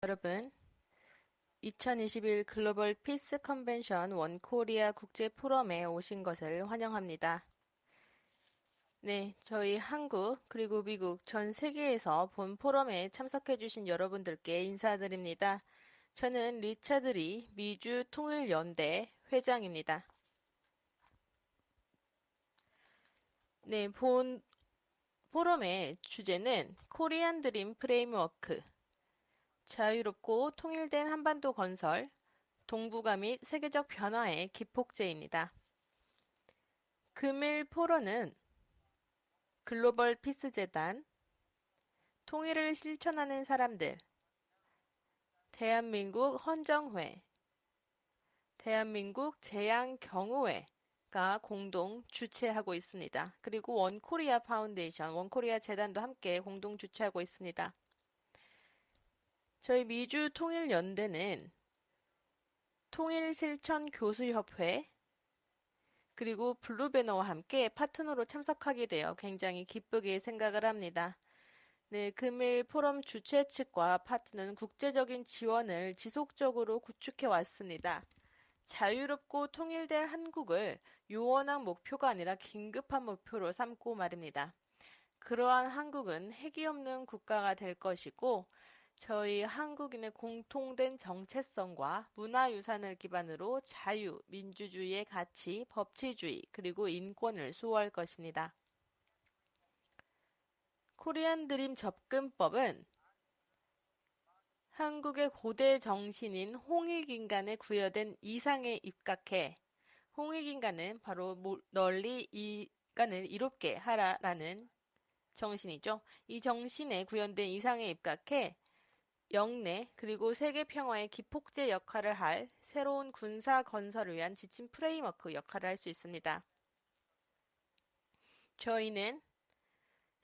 여러분, 2021 글로벌 피스 컨벤션 원코리아 국제 포럼에 오신 것을 환영합니다. 네, 저희 한국 그리고 미국 전 세계에서 본 포럼에 참석해 주신 여러분들께 인사드립니다. 저는 리차드 리 미주 통일연대 회장입니다. 네, 본 포럼의 주제는 코리안 드림 프레임워크, 자유롭고 통일된 한반도 건설, 동북아 및 세계적 변화의 기폭제입니다. 금일 포럼은 글로벌 피스 재단, 통일을 실천하는 사람들, 대한민국 헌정회, 대한민국 재앙경우회가 공동 주최하고 있습니다. 그리고 원코리아 파운데이션, 원코리아 재단도 함께 공동 주최하고 있습니다. 저희 미주 통일연대는 통일실천교수협회, 그리고 블루배너와 함께 파트너로 참석하게 되어 굉장히 기쁘게 생각을 합니다. 네, 금일 포럼 주최 측과 파트너는 국제적인 지원을 지속적으로 구축해 왔습니다. 자유롭고 통일될 한국을 요원한 목표가 아니라 긴급한 목표로 삼고 말입니다. 그러한 한국은 핵이 없는 국가가 될 것이고 저희 한국인의 공통된 정체성과 문화유산을 기반으로 자유, 민주주의의 가치, 법치주의, 그리고 인권을 수호할 것입니다. 코리안 드림 접근법은 한국의 고대 정신인 홍익인간에 구현된 이상에 입각해 홍익인간은 바로 널리 인간을 이롭게 하라라는 정신이죠. 이 정신에 구현된 이상에 입각해 영내 그리고 세계 평화의 기폭제 역할을 할 새로운 군사 건설을 위한 지침 프레임워크 역할을 할 수 있습니다. 저희는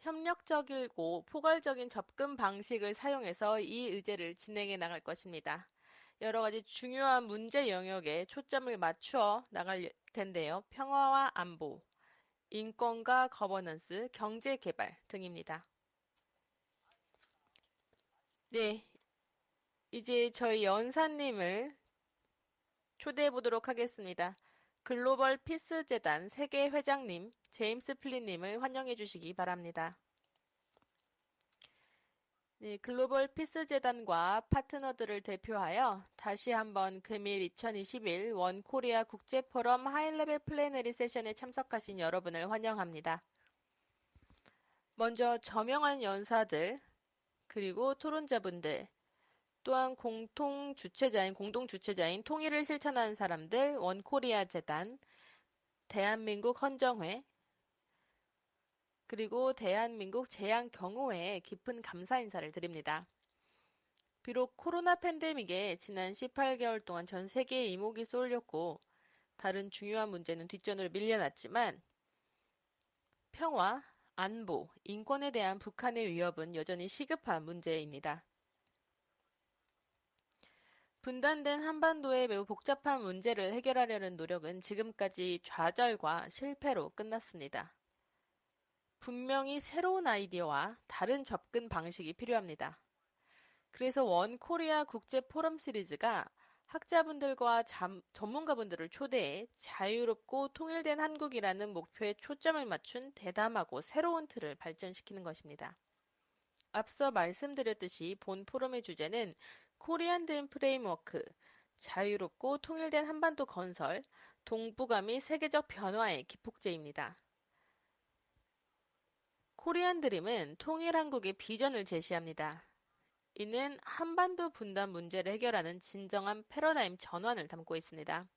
협력적이고 포괄적인 접근 방식을 사용해서 이 의제를 진행해 나갈 것입니다. 여러 가지 중요한 문제 영역에 초점을 맞추어 나갈 텐데요. 평화와 안보, 인권과 거버넌스, 경제 개발 등입니다. 네, 이제 저희 연사님을 초대해 보도록 하겠습니다. 글로벌 피스 재단 세계 회장님 제임스 플린님을 환영해 주시기 바랍니다. 네, 글로벌 피스 재단과 파트너들을 대표하여 다시 한번 금일 2021 원코리아 국제 포럼 하이레벨 플래너리 세션에 참석하신 여러분을 환영합니다. 먼저 저명한 연사들 그리고 토론자분들 또한 공동 주최자인 통일을 실천하는 사람들, 원코리아 재단, 대한민국 헌정회, 그리고 대한민국 재앙경호회에 깊은 감사 인사를 드립니다. 비록 코로나 팬데믹에 지난 18개월 동안 전 세계에 이목이 쏠렸고 다른 중요한 문제는 뒷전으로 밀려났지만 평화, 안보, 인권에 대한 북한의 위협은 여전히 시급한 문제입니다. 분단된 한반도의 매우 복잡한 문제를 해결하려는 노력은 지금까지 좌절과 실패로 끝났습니다. 분명히 새로운 아이디어와 다른 접근 방식이 필요합니다. 그래서 원코리아 국제 포럼 시리즈가 학자분들과 전문가분들을 초대해 자유롭고 통일된 한국이라는 목표에 초점을 맞춘 대담하고 새로운 틀을 발전시키는 것입니다. 앞서 말씀드렸듯이 본 포럼의 주제는 코리안 댐 프레임워크, 자유롭고 통일된 한반도 건설, 동북아 및 세계적 변화의 기폭제입니다. 코리안 드림은 통일 한국의 비전을 제시합니다. 이는 한반도 분단 문제를 해결하는 진정한 패러다임 전환을 담고 있습니다.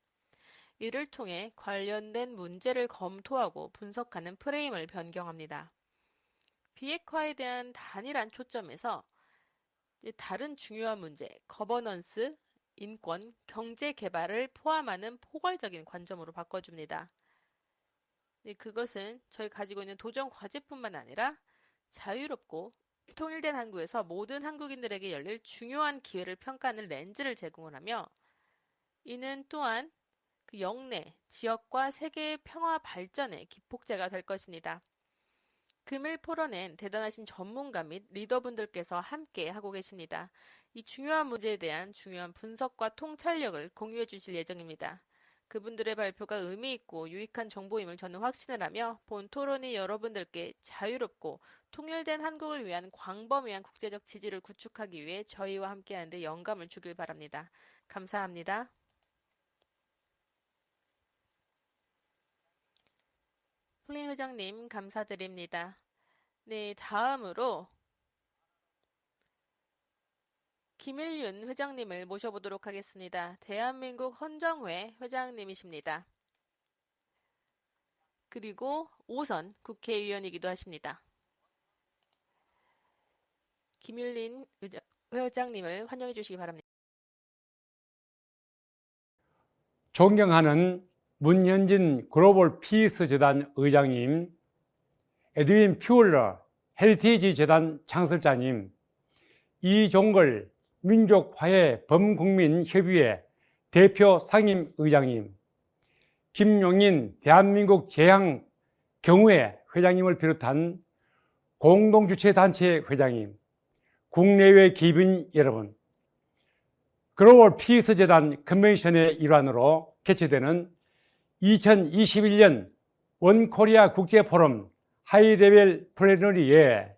이를 통해 관련된 문제를 검토하고 분석하는 프레임을 변경합니다. 비핵화에 대한 단일한 초점에서 다른 중요한 문제, 거버넌스, 인권, 경제 개발을 포함하는 포괄적인 관점으로 바꿔줍니다. 그것은 저희 가지고 있는 도전 과제뿐만 아니라 자유롭고 통일된 한국에서 모든 한국인들에게 열릴 중요한 기회를 평가하는 렌즈를 제공을 하며 이는 또한 그 영내, 지역과 세계의 평화 발전의 기폭제가 될 것입니다. 금일 포럼엔 대단하신 전문가 및 리더분들께서 함께 하고 계십니다. 이 중요한 문제에 대한 중요한 분석과 통찰력을 공유해 주실 예정입니다. 그분들의 발표가 의미 있고 유익한 정보임을 저는 확신을 하며 본 토론이 여러분들께 자유롭고 통일된 한국을 위한 광범위한 국제적 지지를 구축하기 위해 저희와 함께하는 데 영감을 주길 바랍니다. 감사합니다. 플린 회장님 감사드립니다. 네, 다음으로 김일윤 회장님을 모셔보도록 하겠습니다. 대한민국 헌정회 회장님이십니다. 그리고 5선 국회의원이기도 하십니다. 김일린 회장님을 환영해 주시기 바랍니다. 존경하는 문현진 글로벌 피스 재단 의장님, 에드윈 퓨얼러 헤리티지 재단 창설자님, 이종걸 민족화해 범국민협의회 대표 상임의장님, 김용인 대한민국 재향경우회 회장님을 비롯한 공동주최단체 회장님, 국내외 기빈 여러분, 글로벌 피스 재단 컨벤션의 일환으로 개최되는 2021년 원코리아 국제포럼 하이레벨 플래너리에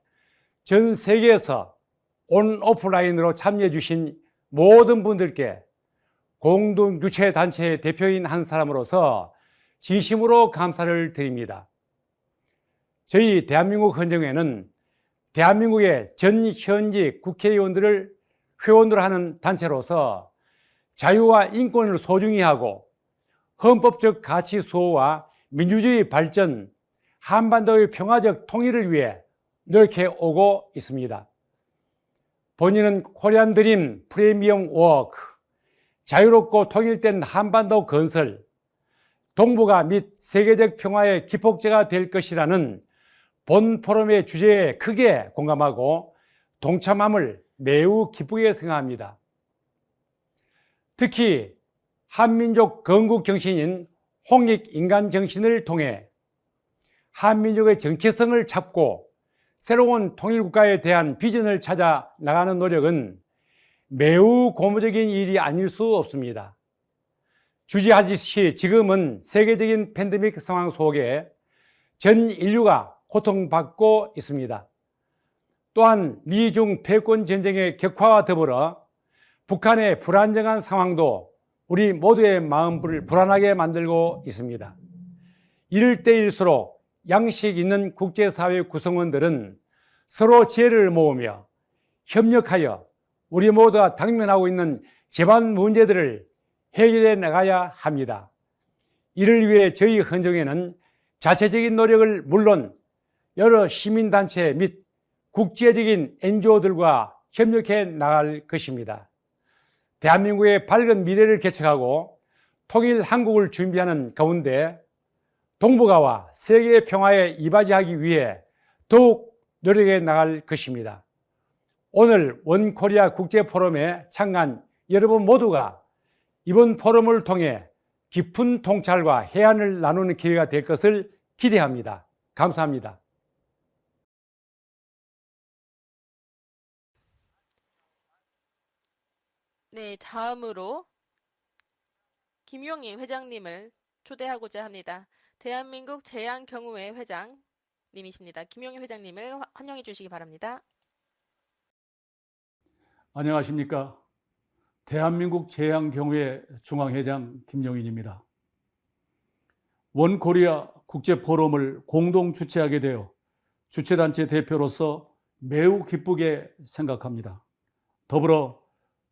전 세계에서 온 오프라인으로 참여해 주신 모든 분들께 공동주최단체의 대표인 한 사람으로서 진심으로 감사를 드립니다. 저희 대한민국 헌정회는 대한민국의 전 현직 국회의원들을 회원으로 하는 단체로서 자유와 인권을 소중히 하고 헌법적 가치 수호와 민주주의 발전, 한반도의 평화적 통일을 위해 노력해 오고 있습니다. 본인은 코리안 드림 프리미엄 워크, 자유롭고 통일된 한반도 건설, 동북아 및 세계적 평화의 기폭제가 될 것이라는 본 포럼의 주제에 크게 공감하고 동참함을 매우 기쁘게 생각합니다. 특히 한민족 건국 정신인 홍익인간 정신을 통해 한민족의 정체성을 찾고 새로운 통일국가에 대한 비전을 찾아 나가는 노력은 매우 고무적인 일이 아닐 수 없습니다. 주지하듯이 지금은 세계적인 팬데믹 상황 속에 전 인류가 고통받고 있습니다. 또한 미중 패권 전쟁의 격화와 더불어 북한의 불안정한 상황도 우리 모두의 마음을 불안하게 만들고 있습니다. 이럴 때일수록 양식 있는 국제사회 구성원들은 서로 지혜를 모으며 협력하여 우리 모두가 당면하고 있는 재반 문제들을 해결해 나가야 합니다. 이를 위해 저희 헌정회는 자체적인 노력을 물론 여러 시민단체 및 국제적인 NGO들과 협력해 나갈 것입니다. 대한민국의 밝은 미래를 개척하고 통일 한국을 준비하는 가운데 동북아와 세계 평화에 이바지하기 위해 더욱 노력해 나갈 것입니다. 오늘 원코리아 국제포럼에 참가한 여러분 모두가 이번 포럼을 통해 깊은 통찰과 해안을 나누는 기회가 될 것을 기대합니다. 감사합니다. 네, 다음으로 김용희 회장님을 초대하고자 합니다. 대한민국 재향경우회 회장님이십니다. 김용희 회장님을 환영해 주시기 바랍니다. 안녕하십니까. 대한민국 재향경우회 중앙회장 김용인입니다. 원코리아 국제포럼을 공동 주최하게 되어 주최단체 대표로서 매우 기쁘게 생각합니다. 더불어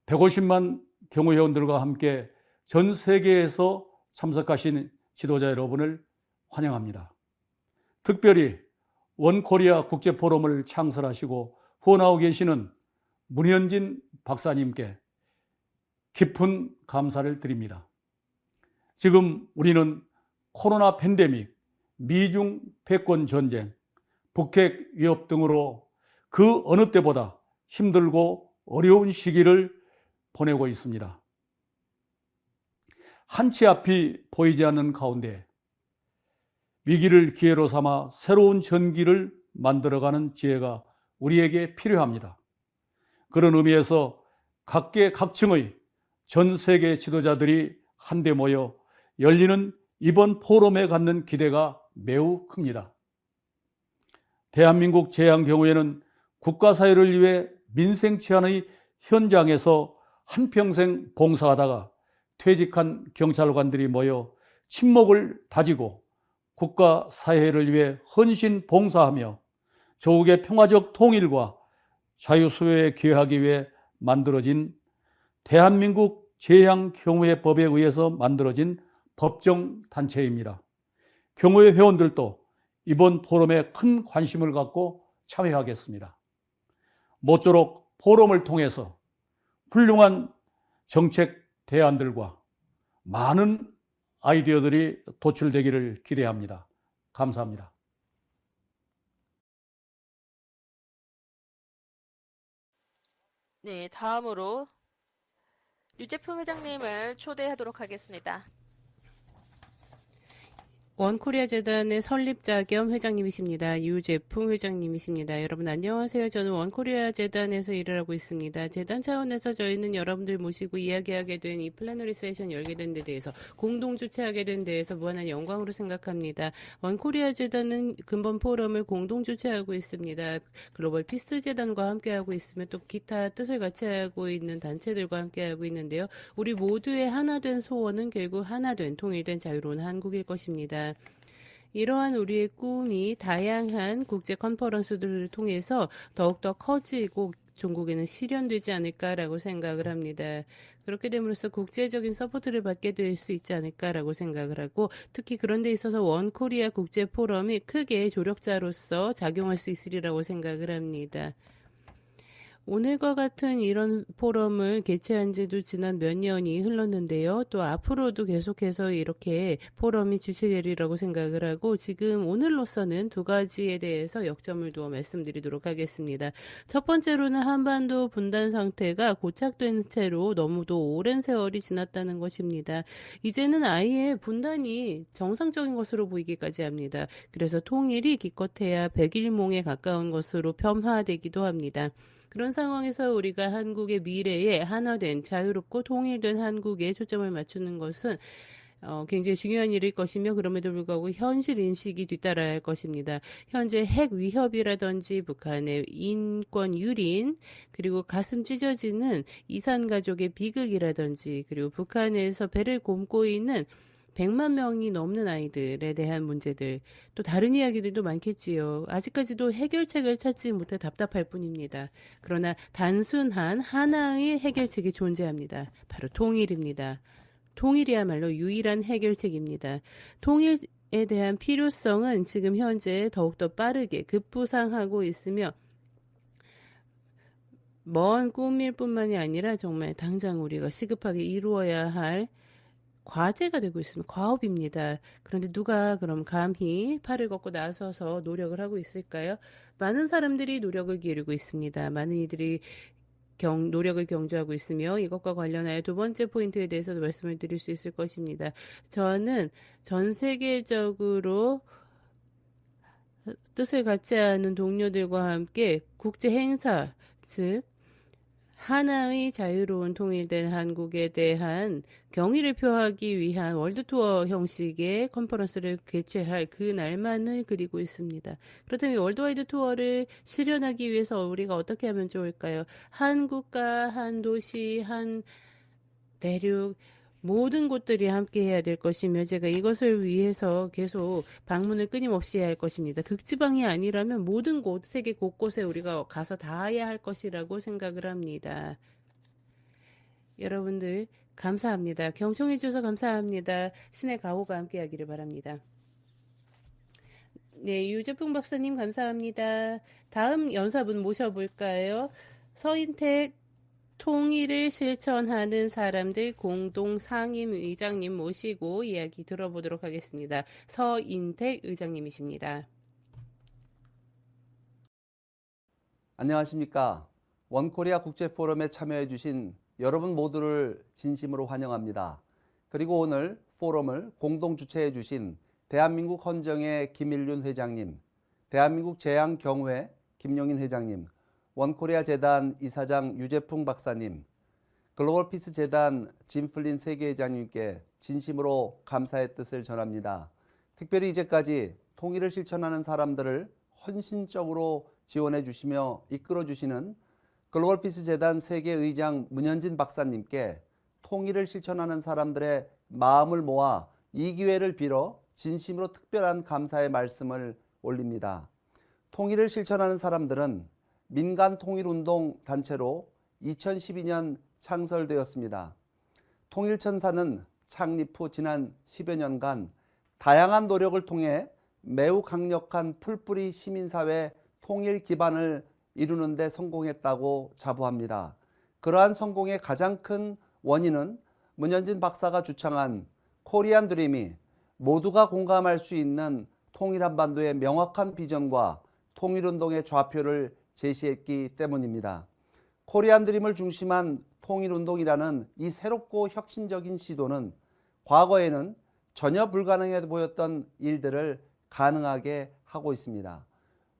150만 경우회원들과 함께 전 세계에서 참석하신 지도자 여러분을 환영합니다. 특별히 원코리아 국제포럼을 창설하시고 후원하고 계시는 문현진 박사님께 깊은 감사를 드립니다. 지금 우리는 코로나 팬데믹, 미중 패권 전쟁, 북핵 위협 등으로 그 어느 때보다 힘들고 어려운 시기를 보내고 있습니다. 한치 앞이 보이지 않는 가운데 위기를 기회로 삼아 새로운 전기를 만들어가는 지혜가 우리에게 필요합니다. 그런 의미에서 각계 각층의 전 세계 지도자들이 한데 모여 열리는 이번 포럼에 갖는 기대가 매우 큽니다. 대한민국 재앙 경우에는 국가사회를 위해 민생 치안의 현장에서 한평생 봉사하다가 퇴직한 경찰관들이 모여 친목을 다지고 국가사회를 위해 헌신 봉사하며 조국의 평화적 통일과 자유수요에 기여하기 위해 만들어진 대한민국 재앙경호회법에 의해서 만들어진 법정단체입니다. 경호회 회원들도 이번 포럼에 큰 관심을 갖고 참여하겠습니다. 모쪼록 포럼을 통해서 훌륭한 정책 대안들과 많은 아이디어들이 도출되기를 기대합니다. 감사합니다. 네, 다음으로 유재품 회장님을 초대하도록 하겠습니다. 원코리아 재단의 설립자 겸 회장님이십니다. 유재풍 회장님이십니다. 여러분 안녕하세요. 저는 원코리아 재단에서 일을 하고 있습니다. 재단 차원에서 저희는 여러분들 모시고 이야기하게 된 이 플래너리 세션 열게 된 데 대해서 공동 주최하게 된 데에서 무한한 영광으로 생각합니다. 원코리아 재단은 근본 포럼을 공동 주최하고 있습니다. 글로벌 피스 재단과 함께하고 있으며 또 기타 뜻을 같이 하고 있는 단체들과 함께하고 있는데요. 우리 모두의 하나된 소원은 결국 하나된 통일된 자유로운 한국일 것입니다. 이러한 우리의 꿈이 다양한 국제 컨퍼런스들을 통해서 더욱더 커지고 종국에는 실현되지 않을까라고 생각을 합니다. 그렇게 됨으로써 국제적인 서포트를 받게 될 수 있지 않을까라고 생각을 하고 특히 그런 데 있어서 원코리아 국제 포럼이 크게 조력자로서 작용할 수 있으리라고 생각을 합니다. 오늘과 같은 이런 포럼을 개최한 지도 지난 몇 년이 흘렀는데요. 또 앞으로도 계속해서 이렇게 포럼이 주최되리라고 생각을 하고 지금 오늘로서는 두 가지에 대해서 역점을 두어 말씀드리도록 하겠습니다. 첫 번째로는 한반도 분단 상태가 고착된 채로 너무도 오랜 세월이 지났다는 것입니다. 이제는 아예 분단이 정상적인 것으로 보이기까지 합니다. 그래서 통일이 기껏해야 백일몽에 가까운 것으로 폄하되기도 합니다. 그런 상황에서 우리가 한국의 미래에 하나된 자유롭고 통일된 한국에 초점을 맞추는 것은 굉장히 중요한 일일 것이며 그럼에도 불구하고 현실 인식이 뒤따라야 할 것입니다. 현재 핵 위협이라든지 북한의 인권 유린 그리고 가슴 찢어지는 이산 가족의 비극이라든지 그리고 북한에서 배를 곰고 있는 100만 명이 넘는 아이들에 대한 문제들 또 다른 이야기들도 많겠지요. 아직까지도 해결책을 찾지 못해 답답할 뿐입니다. 그러나 단순한 하나의 해결책이 존재합니다. 바로 통일입니다. 통일이야말로 유일한 해결책입니다. 통일에 대한 필요성은 지금 현재 더욱더 빠르게 급부상하고 있으며 먼 꿈일 뿐만이 아니라 정말 당장 우리가 시급하게 이루어야 할 과제가 되고 있습니다. 과업입니다. 그런데 누가 그럼 감히 팔을 걷고 나서서 노력을 하고 있을까요? 많은 사람들이 노력을 기울이고 있습니다. 많은 이들이 노력을 경주하고 있으며 이것과 관련하여 두 번째 포인트에 대해서도 말씀을 드릴 수 있을 것입니다. 저는 전 세계적으로 뜻을 같이 하는 동료들과 함께 국제 행사, 즉 하나의 자유로운 통일된 한국에 대한 경의를 표하기 위한 월드투어 형식의 컨퍼런스를 개최할 그 날만을 그리고 있습니다. 그렇다면 월드와이드 투어를 실현하기 위해서 우리가 어떻게 하면 좋을까요? 한 국가, 한 도시, 한 대륙 모든 곳들이 함께 해야 될 것이며 제가 이것을 위해서 계속 방문을 끊임없이 해야 할 것입니다. 극지방이 아니라면 모든 곳, 세계 곳곳에 우리가 가서 닿아야 할 것이라고 생각을 합니다. 여러분들 감사합니다. 경청해 주셔서 감사합니다. 신의 가호가 함께 하기를 바랍니다. 네, 유재풍 박사님 감사합니다. 다음 연사분 모셔볼까요? 서인택 통일을 실천하는 사람들 공동 상임 의장님 모시고 이야기 들어보도록 하겠습니다. 서인택 의장님이십니다. 안녕하십니까. 원코리아 국제포럼에 참여해 주신 여러분 모두를 진심으로 환영합니다. 그리고 오늘 포럼을 공동 주최해 주신 대한민국 헌정의 김일륜 회장님, 대한민국 재향경회 김용인 회장님, 원코리아 재단 이사장 유재풍 박사님, 글로벌 피스 재단 짐 플린 세계회장님께 진심으로 감사의 뜻을 전합니다. 특별히 이제까지 통일을 실천하는 사람들을 헌신적으로 지원해 주시며 이끌어 주시는 글로벌 피스 재단 세계의장 문현진 박사님께 통일을 실천하는 사람들의 마음을 모아 이 기회를 빌어 진심으로 특별한 감사의 말씀을 올립니다. 통일을 실천하는 사람들은 민간 통일운동 단체로 2012년 창설되었습니다. 통일천사는 창립 후 지난 10여 년간 다양한 노력을 통해 매우 강력한 풀뿌리 시민사회 통일 기반을 이루는 데 성공했다고 자부합니다. 그러한 성공의 가장 큰 원인은 문현진 박사가 주창한 코리안 드림이 모두가 공감할 수 있는 통일 한반도의 명확한 비전과 통일운동의 좌표를 제시했기 때문입니다. 코리안 드림을 중심한 통일운동이라는 이 새롭고 혁신적인 시도는 과거에는 전혀 불가능해 보였던 일들을 가능하게 하고 있습니다.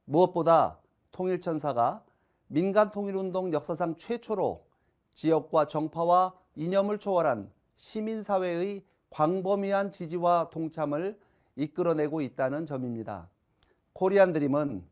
무엇보다 통일천사가 민간 통일운동 역사상 최초로 지역과 정파와 이념을 초월한 시민사회의 광범위한 지지와 동참을 이끌어내고 있다는 점입니다. 코리안 드림은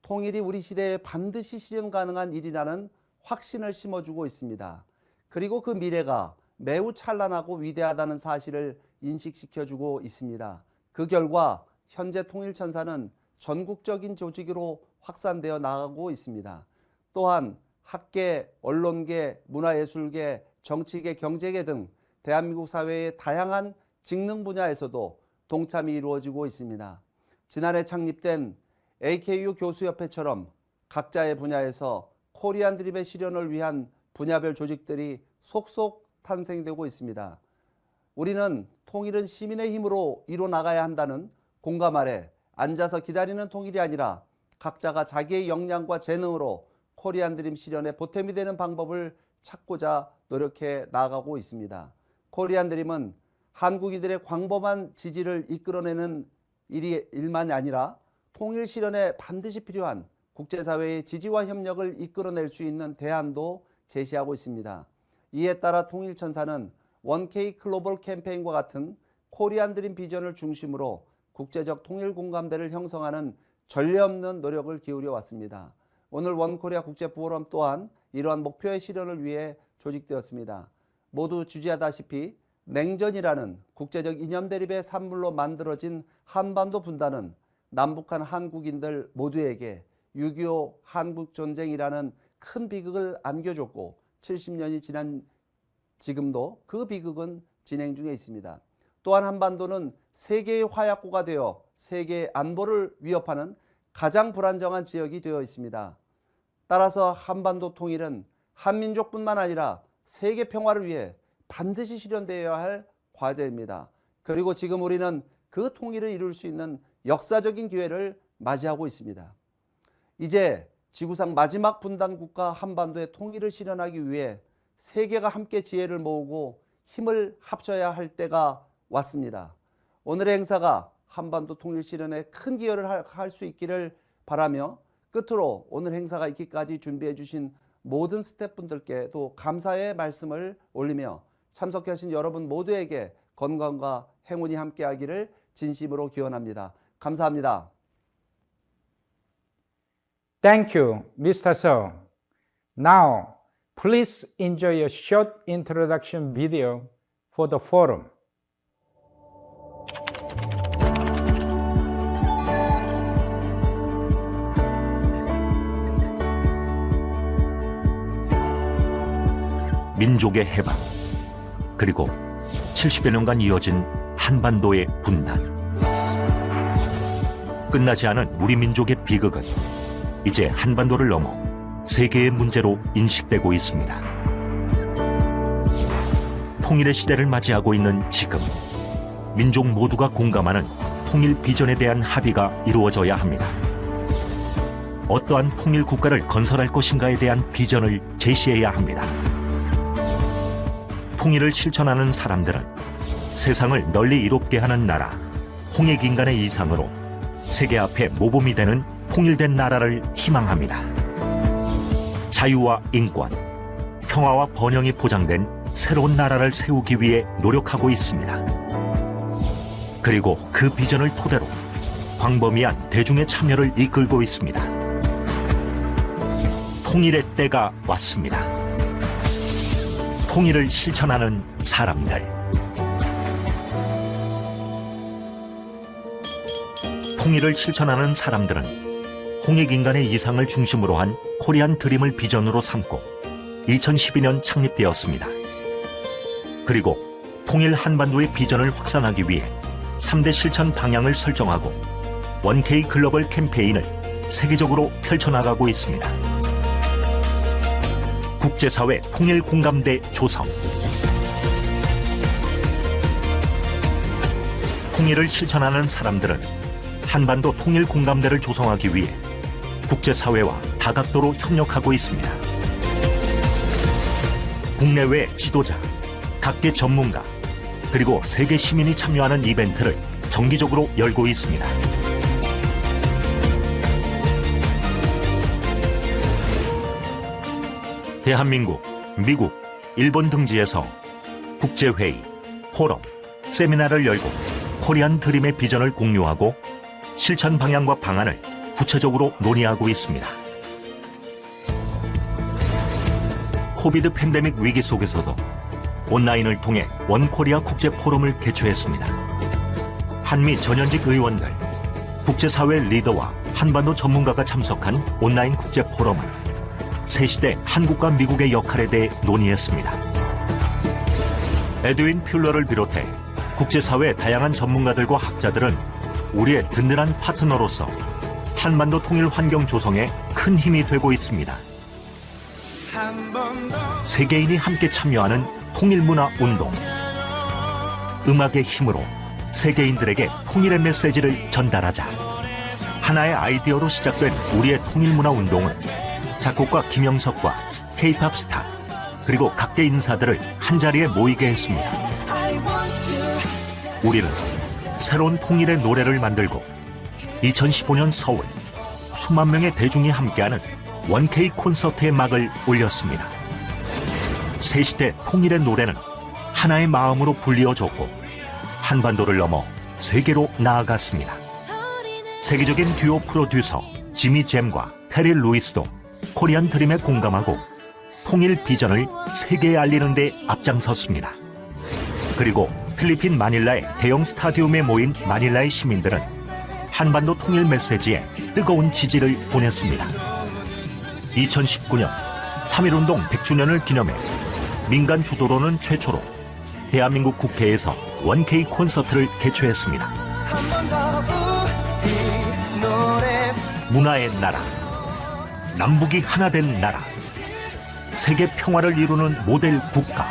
통일이 우리 시대에 반드시 실현 가능한 일이라는 확신을 심어주고 있습니다. 그리고 그 미래가 매우 찬란하고 위대하다는 사실을 인식시켜주고 있습니다. 그 결과 현재 통일천사는 전국적인 조직으로 확산되어 나가고 있습니다. 또한 학계, 언론계, 문화예술계, 정치계, 경제계 등 대한민국 사회의 다양한 직능 분야에서도 동참이 이루어지고 있습니다. 지난해 창립된 AKU 교수협회처럼 각자의 분야에서 코리안 드림의 실현을 위한 분야별 조직들이 속속 탄생되고 있습니다. 우리는 통일은 시민의 힘으로 이뤄 나가야 한다는 공감 아래 앉아서 기다리는 통일이 아니라 각자가 자기의 역량과 재능으로 코리안 드림 실현에 보탬이 되는 방법을 찾고자 노력해 나가고 있습니다. 코리안 드림은 한국인들의 광범한 지지를 이끌어내는 일만이 아니라 통일 실현에 반드시 필요한 국제사회의 지지와 협력을 이끌어낼 수 있는 대안도 제시하고 있습니다. 이에 따라 통일천사는 1K 글로벌 캠페인과 같은 코리안 드림 비전을 중심으로 국제적 통일 공감대를 형성하는 전례 없는 노력을 기울여 왔습니다. 오늘 원코리아 국제포럼 또한 이러한 목표의 실현을 위해 조직되었습니다. 모두 주지하다시피 냉전이라는 국제적 이념 대립의 산물로 만들어진 한반도 분단은 남북한 한국인들 모두에게 6.25 한국전쟁이라는 큰 비극을 안겨줬고 70년이 지난 지금도 그 비극은 진행 중에 있습니다. 또한 한반도는 세계의 화약고가 되어 세계의 안보를 위협하는 가장 불안정한 지역이 되어 있습니다. 따라서 한반도 통일은 한민족뿐만 아니라 세계 평화를 위해 반드시 실현되어야 할 과제입니다. 그리고 지금 우리는 그 통일을 이룰 수 있는 역사적인 기회를 맞이하고 있습니다. 이제 지구상 마지막 분단 국가 한반도의 통일을 실현하기 위해 세계가 함께 지혜를 모으고 힘을 합쳐야 할 때가 왔습니다. 오늘의 행사가 한반도 통일 실현에 큰 기여를 할 수 있기를 바라며 끝으로 오늘 행사가 있기까지 준비해 주신 모든 스태프분들께도 감사의 말씀을 올리며 참석하신 여러분 모두에게 건강과 행운이 함께하기를 진심으로 기원합니다. 감사합니다. Thank you, Mr. Seo. Now, please enjoy a short introduction video for the forum. 민족의 해방, 그리고 70여 년간 이어진 한반도의 분단. 끝나지 않은 우리 민족의 비극은 이제 한반도를 넘어 세계의 문제로 인식되고 있습니다. 통일의 시대를 맞이하고 있는 지금, 민족 모두가 공감하는 통일 비전에 대한 합의가 이루어져야 합니다. 어떠한 통일 국가를 건설할 것인가에 대한 비전을 제시해야 합니다. 통일을 실천하는 사람들은 세상을 널리 이롭게 하는 나라, 홍익인간의 이상으로 세계 앞에 모범이 되는 통일된 나라를 희망합니다. 자유와 인권, 평화와 번영이 보장된 새로운 나라를 세우기 위해 노력하고 있습니다. 그리고 그 비전을 토대로 광범위한 대중의 참여를 이끌고 있습니다. 통일의 때가 왔습니다. 통일을 실천하는 사람들. 통일을 실천하는 사람들은 홍익인간의 이상을 중심으로 한 코리안 드림을 비전으로 삼고 2012년 창립되었습니다. 그리고 통일 한반도의 비전을 확산하기 위해 3대 실천 방향을 설정하고 1K 글로벌 캠페인을 세계적으로 펼쳐나가고 있습니다. 국제사회 통일 공감대 조성. 통일을 실천하는 사람들은 한반도 통일 공감대를 조성하기 위해 국제사회와 다각도로 협력하고 있습니다. 국내외 지도자, 각계 전문가, 그리고 세계 시민이 참여하는 이벤트를 정기적으로 열고 있습니다. 대한민국, 미국, 일본 등지에서 국제회의, 포럼, 세미나를 열고 코리안 드림의 비전을 공유하고 실천 방향과 방안을 구체적으로 논의하고 있습니다. 코비드 팬데믹 위기 속에서도 온라인을 통해 원코리아 국제 포럼을 개최했습니다. 한미 전현직 의원들, 국제사회 리더와 한반도 전문가가 참석한 온라인 국제 포럼은 새 시대 한국과 미국의 역할에 대해 논의했습니다. 에드윈 퓰러를 비롯해 국제사회 다양한 전문가들과 학자들은 우리의 든든한 파트너로서 한반도 통일 환경 조성에 큰 힘이 되고 있습니다. 세계인이 함께 참여하는 통일문화 운동. 음악의 힘으로 세계인들에게 통일의 메시지를 전달하자. 하나의 아이디어로 시작된 우리의 통일문화 운동은 작곡가 김영석과 K-팝 스타, 그리고 각계 인사들을 한자리에 모이게 했습니다. 우리는 새로운 통일의 노래를 만들고 2015년 서울 수만 명의 대중이 함께하는 1K 콘서트의 막을 올렸습니다. 새 시대 통일의 노래는 하나의 마음으로 불리어졌고 한반도를 넘어 세계로 나아갔습니다. 세계적인 듀오 프로듀서 지미 잼과 테리 루이스도 코리안 드림에 공감하고 통일 비전을 세계에 알리는 데 앞장섰습니다. 그리고 필리핀 마닐라의 대형 스타디움에 모인 마닐라의 시민들은 한반도 통일 메시지에 뜨거운 지지를 보냈습니다. 2019년 3.1운동 100주년을 기념해 민간 주도로는 최초로 대한민국 국회에서 1K 콘서트를 개최했습니다. 문화의 나라, 남북이 하나 된 나라, 세계 평화를 이루는 모델 국가.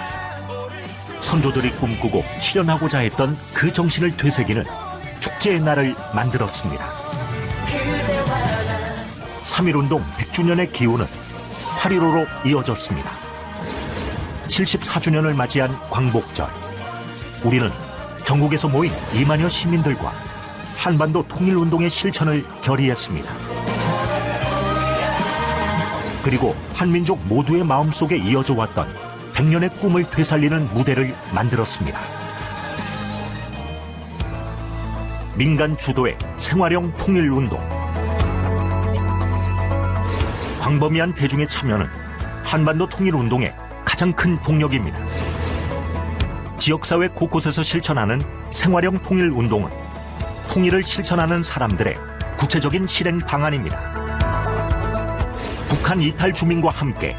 선조들이 꿈꾸고 실현하고자 했던 그 정신을 되새기는 축제의 날을 만들었습니다. 3.1운동 100주년의 기운은 8.15로 이어졌습니다. 74주년을 맞이한 광복절. 우리는 전국에서 모인 2만여 시민들과 한반도 통일운동의 실천을 결의했습니다. 그리고 한민족 모두의 마음속에 이어져 왔던 100년의 꿈을 되살리는 무대를 만들었습니다. 민간 주도의 생활형 통일운동. 광범위한 대중의 참여는 한반도 통일운동의 가장 큰 동력입니다. 지역사회 곳곳에서 실천하는 생활형 통일운동은 통일을 실천하는 사람들의 구체적인 실행 방안입니다. 북한 이탈 주민과 함께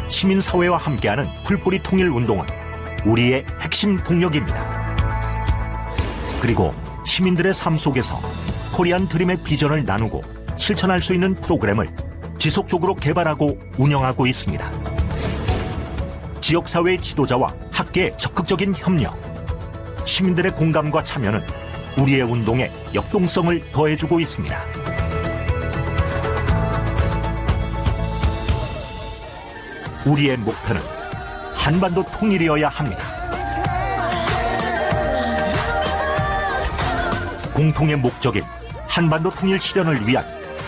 시민사회와 함께하는 풀뿌리 통일운동은 우리의 핵심 동력입니다. 그리고 시민들의 삶 속에서 코리안 드림의 비전을 나누고 실천할 수 있는 프로그램을 지속적으로 개발하고 운영하고 있습니다. 지역사회의 지도자와 학계의 적극적인 협력, 시민들의 공감과 참여는 우리의 운동에 역동성을 더해주고 있습니다. 우리의 목표는 한반도 통일이어야 합니다. 공통의 목적인 한반도 통일 실현을 위한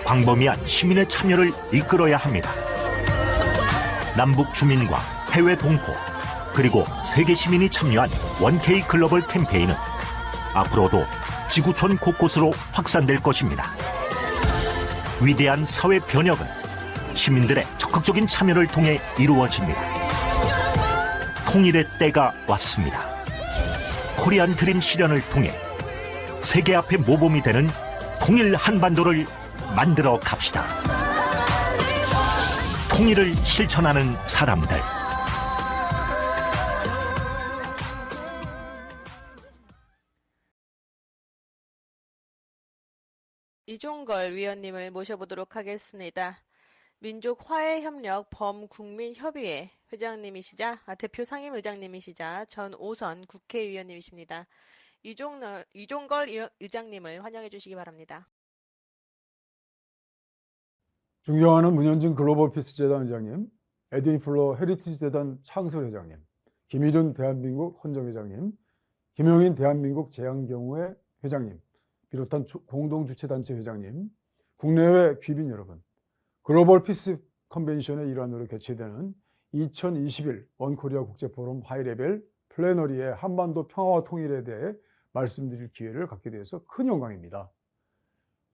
광범위한 시민의 참여를 이끌어야 합니다. 남북 주민과 해외 동포, 그리고 세계 시민이 참여한 원K 글로벌 캠페인은 앞으로도 지구촌 곳곳으로 확산될 것입니다. 위대한 사회 변혁은 시민들의 적극적인 참여를 통해 이루어집니다. 통일의 때가 왔습니다. 코리안 드림 실현을 통해 세계 앞에 모범이 되는 통일 한반도를 만들어 갑시다. 통일을 실천하는 사람들. 이종걸 위원님을 모셔보도록 하겠습니다. 민족화해협력 범국민협의회 회장님이시자 대표 상임의장님이시자 전 5선 국회의원님이십니다. 이종걸 의장님을 환영해 주시기 바랍니다. 존경하는 문현진 글로벌 피스 재단 의장님, 에드윈 플러 헤리티지 재단 창설 회장님, 김일은 대한민국 헌정회장님, 김용인 대한민국 재앙경우회 회장님, 비롯한 공동주최단체 회장님, 국내외 귀빈 여러분, 글로벌 피스 컨벤션의 일환으로 개최되는 2021 원코리아 국제포럼 하이레벨 플래너리의 한반도 평화와 통일에 대해 말씀드릴 기회를 갖게 되어서 큰 영광입니다.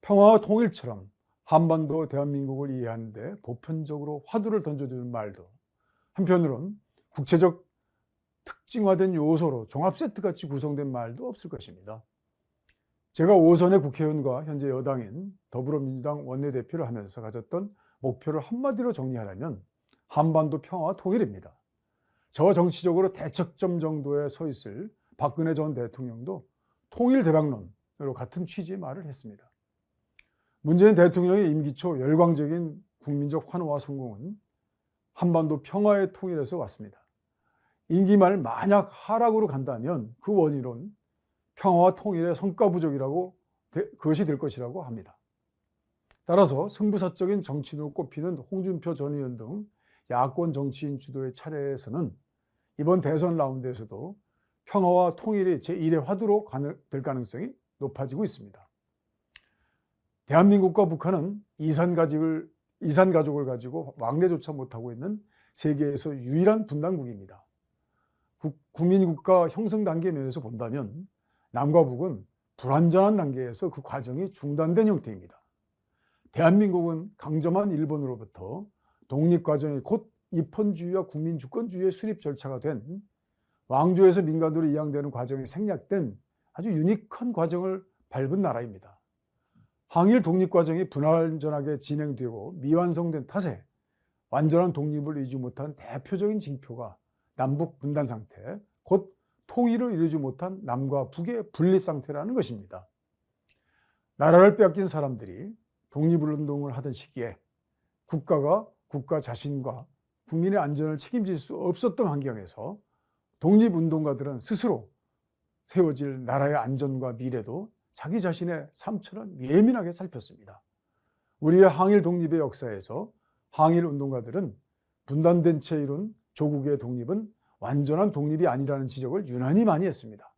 평화와 통일처럼 한반도 대한민국을 이해하는 데 보편적으로 화두를 던져주는 말도 한편으론 국제적 특징화된 요소로 종합세트같이 구성된 말도 없을 것입니다. 제가 5선의 국회의원과 현재 여당인 더불어민주당 원내대표를 하면서 가졌던 목표를 한마디로 정리하려면 한반도 평화와 통일입니다. 저와 정치적으로 대척점 정도에 서 있을 박근혜 전 대통령도 통일 대박론으로 같은 취지의 말을 했습니다. 문재인 대통령의 임기 초 열광적인 국민적 환호와 성공은 한반도 평화의 통일에서 왔습니다. 임기 말 만약 하락으로 간다면 그 원인은 평화와 통일의 성과 부족이라고 그것이 될 것이라고 합니다. 따라서 승부사적인 정치인으로 꼽히는 홍준표 전 의원 등 야권 정치인 주도의 차례에서는 이번 대선 라운드에서도 평화와 통일이 제1의 화두로 될 가능성이 높아지고 있습니다. 대한민국과 북한은 이산 가족을 가지고 왕래조차 못하고 있는 세계에서 유일한 분단국입니다. 국민국가 형성 단계 면에서 본다면 남과 북은 불완전한 단계에서 그 과정이 중단된 형태입니다. 대한민국은 강점한 일본으로부터 독립과정이 곧 입헌주의와 국민주권주의의 수립 절차가 된 왕조에서 민간으로 이양되는 과정이 생략된 아주 유니크한 과정을 밟은 나라입니다. 항일 독립과정이 불완전하게 진행되고 미완성된 탓에 완전한 독립을 이루지 못한 대표적인 징표가 남북 분단 상태, 곧 통일을 이루지 못한 남과 북의 분립 상태라는 것입니다. 나라를 빼앗긴 사람들이 독립운동을 하던 시기에 국가가 국가 자신과 국민의 안전을 책임질 수 없었던 환경에서 독립운동가들은 스스로 세워질 나라의 안전과 미래도 자기 자신의 삶처럼 예민하게 살폈습니다. 우리의 항일 독립의 역사에서 항일 운동가들은 분단된 채 이룬 조국의 독립은 완전한 독립이 아니라는 지적을 유난히 많이 했습니다.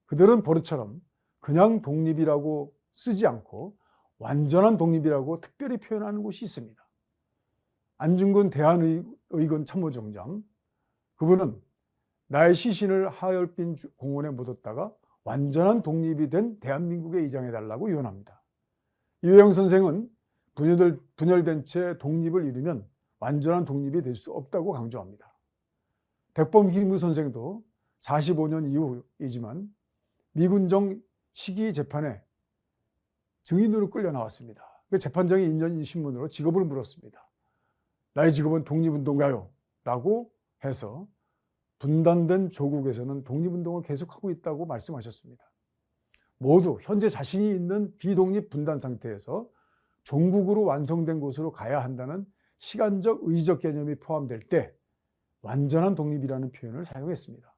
그들은 버릇처럼 그냥 독립이라고 쓰지 않고 완전한 독립이라고 특별히 표현하는 곳이 있습니다. 안중근 대한의건 참모총장, 그분은 나의 시신을 하얼빈 공원에 묻었다가 완전한 독립이 된 대한민국에 이장해달라고 유언합니다. 유영 선생은 분열된 채 독립을 이루면 완전한 독립이 될 수 없다고 강조합니다. 백범 희무 선생도 45년 이후이지만 미군정 시기 재판에 증인으로 끌려 나왔습니다. 그 재판장이 인전 신문으로 직업을 물었습니다. 나의 직업은 독립운동가요 라고 해서 분단된 조국에서는 독립운동을 계속하고 있다고 말씀하셨습니다. 모두 현재 자신이 있는 비독립 분단 상태에서 종국으로 완성된 곳으로 가야 한다는 시간적 의지적 개념이 포함될 때 완전한 독립이라는 표현을 사용했습니다.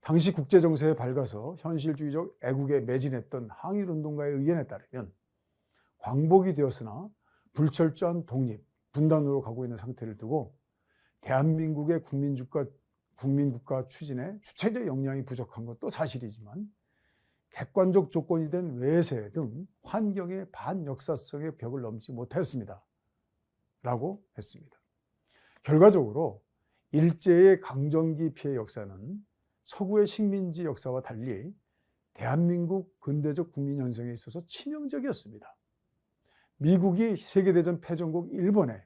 당시 국제정세에 밝아서 현실주의적 애국에 매진했던 항일운동가의 의견에 따르면 광복이 되었으나 불철저한 독립, 분단으로 가고 있는 상태를 두고 대한민국의 국민국가 추진에 주체적 역량이 부족한 것도 사실이지만 객관적 조건이 된 외세 등 환경의 반역사성의 벽을 넘지 못했습니다. 라고 했습니다. 결과적으로 일제의 강점기 피해 역사는 서구의 식민지 역사와 달리 대한민국 근대적 국민 형성에 있어서 치명적이었습니다. 미국이 세계대전 패전국 일본에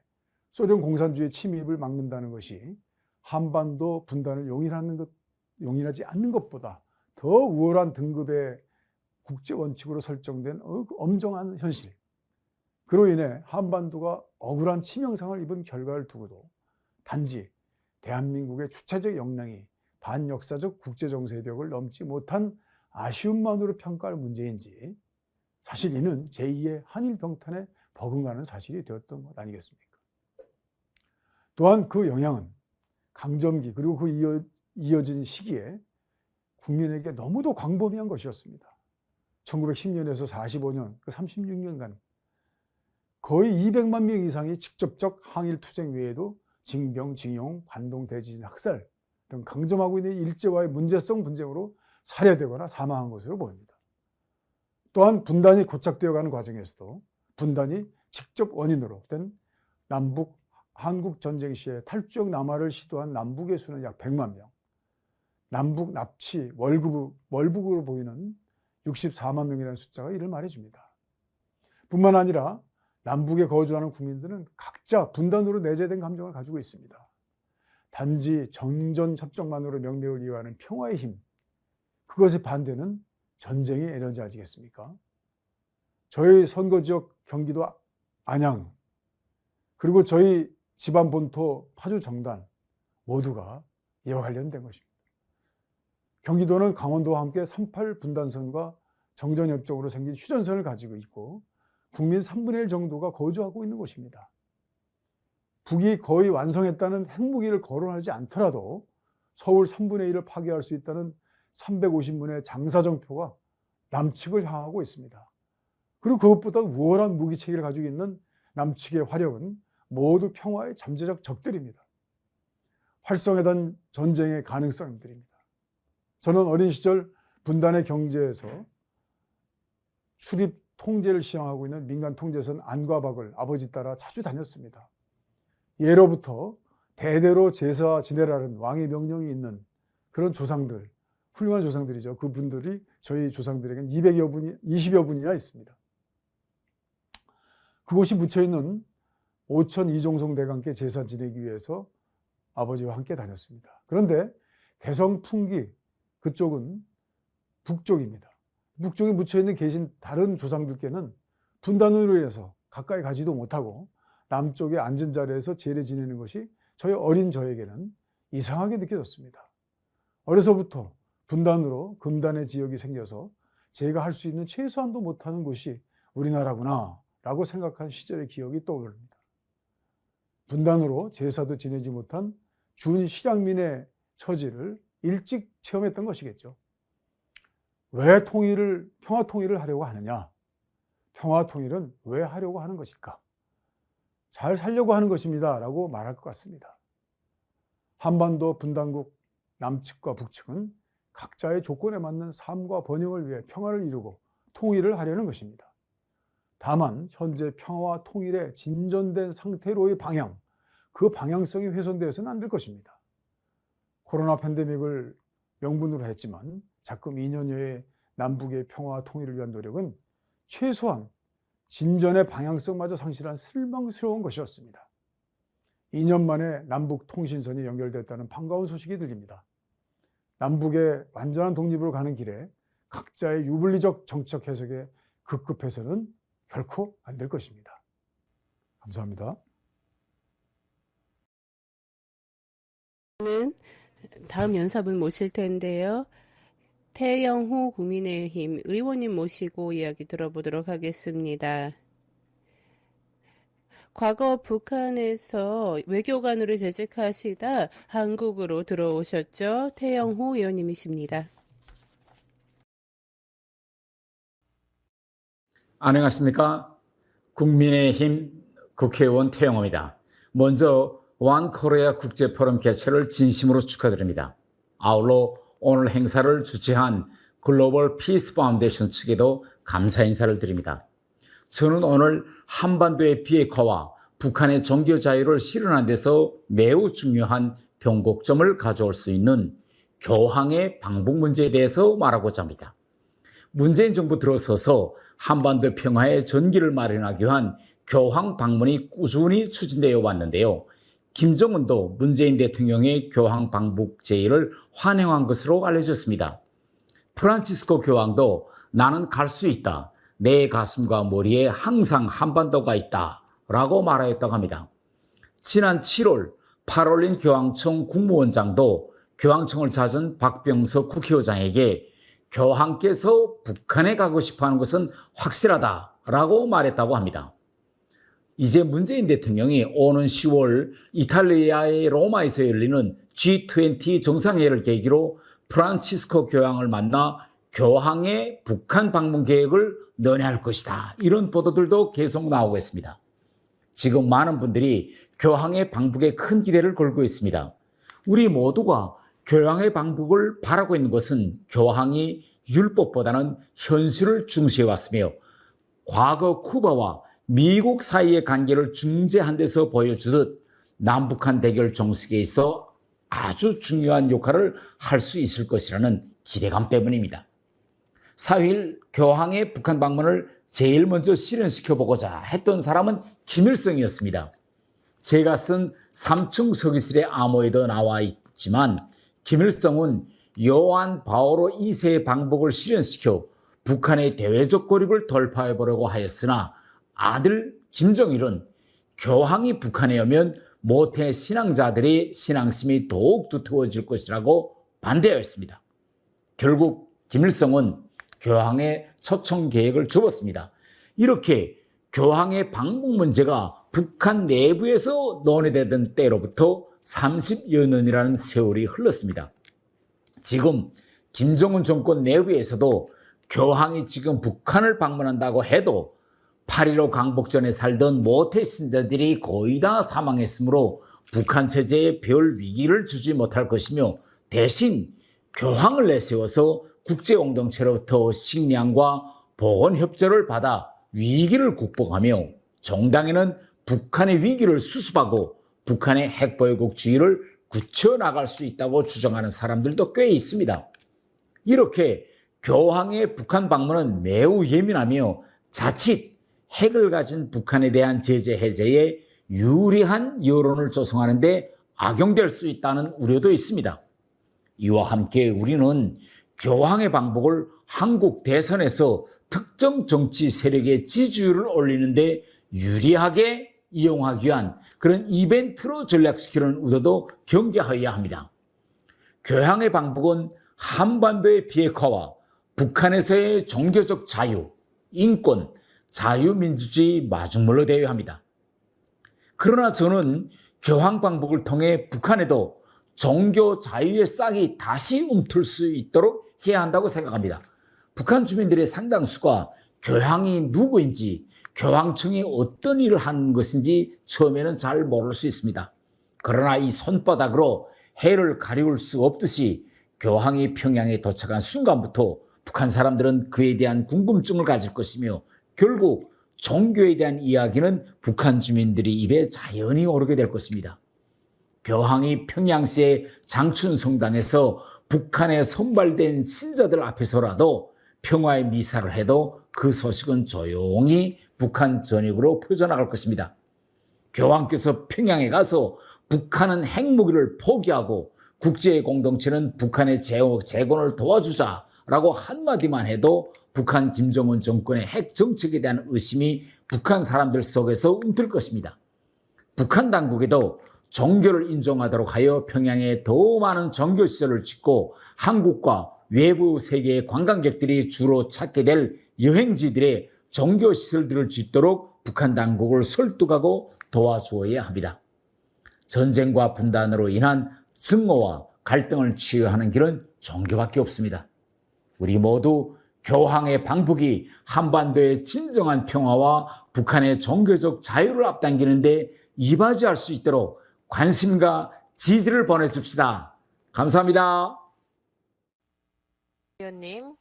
소련 공산주의 침입을 막는다는 것이 한반도 분단을 용인하지 않는 것보다 더 우월한 등급의 국제 원칙으로 설정된 엄정한 현실. 그로 인해 한반도가 억울한 치명상을 입은 결과를 두고도 단지 대한민국의 주체적 역량이 반역사적 국제정세의 벽을 넘지 못한 아쉬움만으로 평가할 문제인지 사실 이는 제2의 한일병탄에 버금가는 사실이 되었던 것 아니겠습니까? 또한 그 영향은 강점기 그리고 그 이어진 시기에 국민에게 너무도 광범위한 것이었습니다. 1910년에서 45년, 그 36년간 거의 200만 명 이상이 직접적 항일투쟁 외에도 징병, 징용, 관동, 대지진, 학살 등 강점하고 있는 일제와의 문제성 분쟁으로 살해되거나 사망한 것으로 보입니다. 또한 분단이 고착되어가는 과정에서도 분단이 직접 원인으로 된 남북 한국 전쟁 시에 탈주역 남하를 시도한 남북의 수는 약 100만 명, 남북 납치, 월북으로 보이는 64만 명이라는 숫자가 이를 말해줍니다. 뿐만 아니라 남북에 거주하는 국민들은 각자 분단으로 내재된 감정을 가지고 있습니다. 단지 정전협정만으로 명맥을 이어가는 평화의 힘, 그것의 반대는 전쟁의 에너지 아니겠습니까? 저희 선거지역 경기도 안양, 그리고 저희 집안 본토 파주 정단 모두가 이와 관련된 것입니다. 경기도는 강원도와 함께 38 분단선과 정전협정으로 생긴 휴전선을 가지고 있고 국민 3분의 1 정도가 거주하고 있는 곳입니다. 북이 거의 완성했다는 핵무기를 거론하지 않더라도 서울 3분의 1을 파괴할 수 있다는 350문의 장사정표가 남측을 향하고 있습니다. 그리고 그것보다 우월한 무기체계를 가지고 있는 남측의 화력은 모두 평화의 잠재적 적들입니다. 활성화된 전쟁의 가능성들입니다. 저는 어린 시절 분단의 경제에서 출입 통제를 시행하고 있는 민간 통제선 안과 박을 아버지 따라 자주 다녔습니다. 예로부터 대대로 제사 지내라는 왕의 명령이 있는 그런 조상들, 훌륭한 조상들이죠. 그분들이 저희 조상들에게는 20여 분이나 있습니다. 그곳이 묻혀있는 오천 이종송 대감께 제사 지내기 위해서 아버지와 함께 다녔습니다. 그런데 개성 풍기 그쪽은 북쪽입니다. 북쪽에 묻혀있는 계신 다른 조상들께는 분단으로 인해서 가까이 가지도 못하고 남쪽에 앉은 자리에서 제례 지내는 것이 저희 어린 저에게는 이상하게 느껴졌습니다. 어려서부터 분단으로 금단의 지역이 생겨서 제가 할 수 있는 최소한도 못하는 곳이 우리나라구나 라고 생각한 시절의 기억이 떠오릅니다. 분단으로 제사도 지내지 못한 준실향민의 처지를 일찍 체험했던 것이겠죠. 왜 평화 통일을 하려고 하느냐? 평화 통일은 왜 하려고 하는 것일까? 잘 살려고 하는 것입니다 라고 말할 것 같습니다. 한반도 분단국 남측과 북측은 각자의 조건에 맞는 삶과 번영을 위해 평화를 이루고 통일을 하려는 것입니다. 다만 현재 평화와 통일의 진전된 상태로의 방향, 그 방향성이 훼손되어서는 안 될 것입니다. 코로나 팬데믹을 명분으로 했지만 자금 2년여의 남북의 평화와 통일을 위한 노력은 최소한 진전의 방향성마저 상실한 실망스러운 것이었습니다. 2년 만에 남북 통신선이 연결됐다는 반가운 소식이 들립니다. 남북의 완전한 독립으로 가는 길에 각자의 유불리적 정책 해석에 급급해서는 결코 안 될 것입니다. 감사합니다. 다음 연사분 모실 텐데요. 태영호 국민의힘 의원님 모시고 이야기 들어보도록 하겠습니다. 과거 북한에서 외교관으로 재직하시다 한국으로 들어오셨죠. 태영호 의원님이십니다. 안녕하십니까. 국민의힘 국회의원 태영호입니다. 먼저 원코리아 국제포럼 개최를 진심으로 축하드립니다. 아울러 오늘 행사를 주최한 글로벌 피스 파운데이션 측에도 감사 인사를 드립니다. 저는 오늘 한반도의 비핵화와 북한의 종교 자유를 실현하는 데서 매우 중요한 변곡점을 가져올 수 있는 교황의 방북 문제에 대해서 말하고자 합니다. 문재인 정부 들어서서 한반도 평화의 전기를 마련하기 위한 교황 방문이 꾸준히 추진되어 왔는데요. 김정은도 문재인 대통령의 교황 방북 제의를 환영한 것으로 알려졌습니다. 프란치스코 교황도 나는 갈 수 있다. 내 가슴과 머리에 항상 한반도가 있다. 라고 말하였다고 합니다. 지난 7월 파롤린 교황청 국무원장도 교황청을 찾은 박병석 국회의장에게 교황께서 북한에 가고 싶어하는 것은 확실하다라고 말했다고 합니다. 이제 문재인 대통령이 오는 10월 이탈리아의 로마에서 열리는 G20 정상회의를 계기로 프란치스코 교황을 만나 교황의 북한 방문 계획을 논의할 것이다. 이런 보도들도 계속 나오고 있습니다. 지금 많은 분들이 교황의 방북에 큰 기대를 걸고 있습니다. 우리 모두가 교황의 방북을 바라고 있는 것은 교황이 율법보다는 현실을 중시해왔으며 과거 쿠바와 미국 사이의 관계를 중재한 데서 보여주듯 남북한 대결 종식에 있어 아주 중요한 역할을 할 수 있을 것이라는 기대감 때문입니다. 4일 교황의 북한 방문을 제일 먼저 실현시켜보고자 했던 사람은 김일성이었습니다. 제가 쓴 3층 서기실의 암호에도 나와 있지만 김일성은 요한 바오로 2세의 방북을 실현시켜 북한의 대외적 고립을 돌파해보려고 하였으나 아들 김정일은 교황이 북한에 오면 모태 신앙자들의 신앙심이 더욱 두터워질 것이라고 반대하였습니다. 결국 김일성은 교황의 초청 계획을 접었습니다. 이렇게 교황의 방북 문제가 북한 내부에서 논의되던 때로부터 30여 년이라는 세월이 흘렀습니다. 지금 김정은 정권 내부에서도 교황이 지금 북한을 방문한다고 해도 8.15 강복전에 살던 모태 신자들이 거의 다 사망했으므로 북한 체제에 별 위기를 주지 못할 것이며 대신 교황을 내세워서 국제공동체로부터 식량과 보건협조를 받아 위기를 극복하며 정당에는 북한의 위기를 수습하고 북한의 핵보유국주의를 굳혀나갈 수 있다고 주장하는 사람들도 꽤 있습니다. 이렇게 교황의 북한 방문은 매우 예민하며 자칫 핵을 가진 북한에 대한 제재 해제에 유리한 여론을 조성하는 데 악용될 수 있다는 우려도 있습니다. 이와 함께 우리는 교황의 방북을 한국 대선에서 특정 정치 세력의 지지율을 올리는 데 유리하게 이용하기 위한 그런 이벤트로 전략시키는 의도도 경계하여야 합니다. 교황의 방북은 한반도의 비핵화와 북한에서의 종교적 자유, 인권, 자유민주주의 마중물로 되어야 합니다. 그러나 저는 교황 방북을 통해 북한에도 종교 자유의 싹이 다시 움틀 수 있도록 해야 한다고 생각합니다. 북한 주민들의 상당수가 교황이 누구인지, 교황청이 어떤 일을 하는 것인지 처음에는 잘 모를 수 있습니다. 그러나 이 손바닥으로 해를 가리울 수 없듯이 교황이 평양에 도착한 순간부터 북한 사람들은 그에 대한 궁금증을 가질 것이며 결국 종교에 대한 이야기는 북한 주민들의 입에 자연히 오르게 될 것입니다. 교황이 평양시의 장춘성당에서 북한에 선발된 신자들 앞에서라도 평화의 미사를 해도 그 소식은 조용히 북한 전역으로 퍼져나갈 것입니다. 교황께서 평양에 가서 북한은 핵무기를 포기하고 국제 공동체는 북한의 재건을 도와주자라고 한마디만 해도 북한 김정은 정권의 핵 정책에 대한 의심이 북한 사람들 속에서 움틀 것입니다. 북한 당국에도 종교를 인정하도록 하여 평양에 더 많은 종교시설을 짓고 한국과 외부 세계의 관광객들이 주로 찾게 될 여행지들의 종교시설들을 짓도록 북한 당국을 설득하고 도와주어야 합니다. 전쟁과 분단으로 인한 증오와 갈등을 치유하는 길은 종교밖에 없습니다. 우리 모두 교황의 방북이 한반도의 진정한 평화와 북한의 종교적 자유를 앞당기는데 이바지할 수 있도록 관심과 지지를 보내줍시다. 감사합니다. 위원님,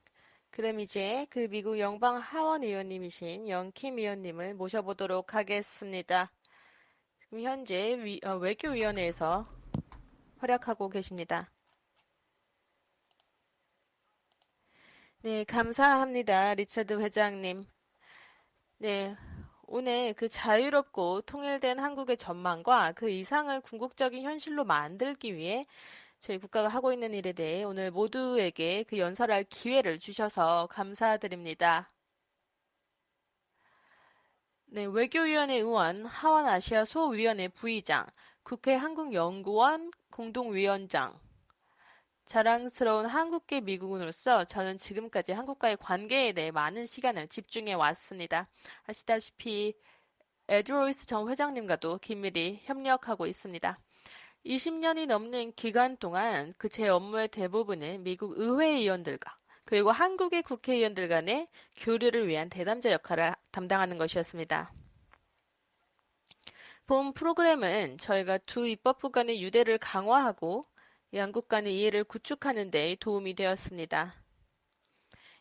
그럼 이제 그 미국 영방 하원 의원님이신 영킴 의원님을 모셔보도록 하겠습니다. 지금 현재 외교위원회에서 활약하고 계십니다. 네, 감사합니다. 리처드 회장님. 네, 오늘 그 자유롭고 통일된 한국의 전망과 그 이상을 궁극적인 현실로 만들기 위해 저희 국가가 하고 있는 일에 대해 오늘 모두에게 그 연설할 기회를 주셔서 감사드립니다. 네, 외교위원회 의원, 하원 아시아 소위원회 부의장, 국회 한국연구원 공동위원장, 자랑스러운 한국계 미국인으로서 저는 지금까지 한국과의 관계에 대해 많은 시간을 집중해 왔습니다. 아시다시피 에드로이스 전 회장님과도 긴밀히 협력하고 있습니다. 20년이 넘는 기간 동안 그 제 업무의 대부분은 미국 의회의원들과 그리고 한국의 국회의원들 간의 교류를 위한 대담자 역할을 담당하는 것이었습니다. 본 프로그램은 저희가 두 입법부 간의 유대를 강화하고 양국 간의 이해를 구축하는 데 도움이 되었습니다.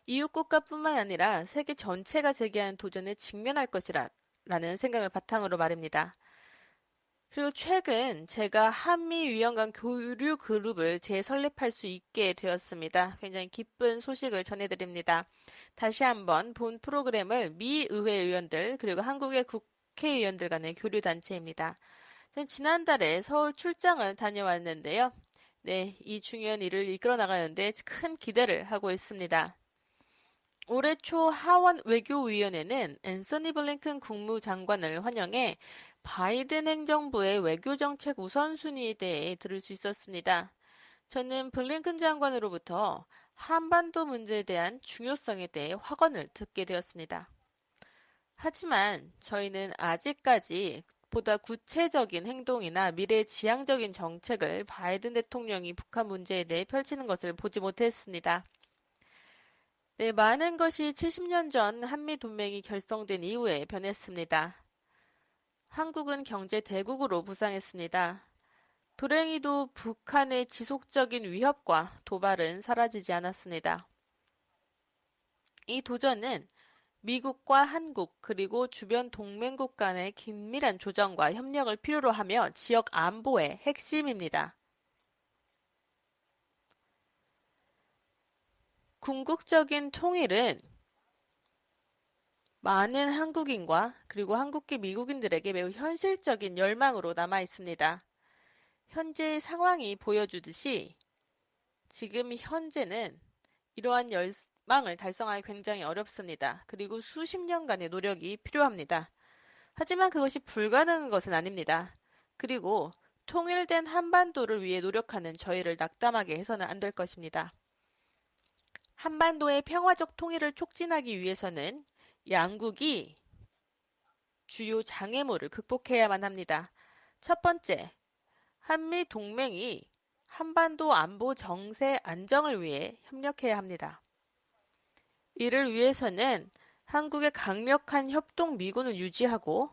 이웃 국가뿐만 아니라 세계 전체가 제기하는 도전에 직면할 것이라는 생각을 바탕으로 말입니다. 그리고 최근 제가 한미 위원 간 교류 그룹을 재설립할 수 있게 되었습니다. 굉장히 기쁜 소식을 전해드립니다. 다시 한번 본 프로그램을 미 의회 의원들 그리고 한국의 국회의원들 간의 교류 단체입니다. 저는 지난달에 서울 출장을 다녀왔는데요. 네, 이 중요한 일을 이끌어 나가는데 큰 기대를 하고 있습니다. 올해 초 하원 외교위원회는 앤서니 블링컨 국무장관을 환영해 바이든 행정부의 외교정책 우선순위에 대해 들을 수 있었습니다. 저는 블링컨 장관으로부터 한반도 문제에 대한 중요성에 대해 확언을 듣게 되었습니다. 하지만 저희는 아직까지 보다 구체적인 행동이나 미래지향적인 정책을 바이든 대통령이 북한 문제에 대해 펼치는 것을 보지 못했습니다. 네, 많은 것이 70년 전 한미동맹이 결성된 이후에 변했습니다. 한국은 경제 대국으로 부상했습니다. 불행히도 북한의 지속적인 위협과 도발은 사라지지 않았습니다. 이 도전은 미국과 한국 그리고 주변 동맹국 간의 긴밀한 조정과 협력을 필요로 하며 지역 안보의 핵심입니다. 궁극적인 통일은 많은 한국인과 그리고 한국계 미국인들에게 매우 현실적인 열망으로 남아 있습니다. 현재의 상황이 보여주듯이 지금 현재는 이러한 열망을 달성하기 굉장히 어렵습니다. 그리고 수십 년간의 노력이 필요합니다. 하지만 그것이 불가능한 것은 아닙니다. 그리고 통일된 한반도를 위해 노력하는 저희를 낙담하게 해서는 안 될 것입니다. 한반도의 평화적 통일을 촉진하기 위해서는 양국이 주요 장애물을 극복해야만 합니다. 첫 번째, 한미 동맹이 한반도 안보 정세 안정을 위해 협력해야 합니다. 이를 위해서는 한국의 강력한 협동 미군을 유지하고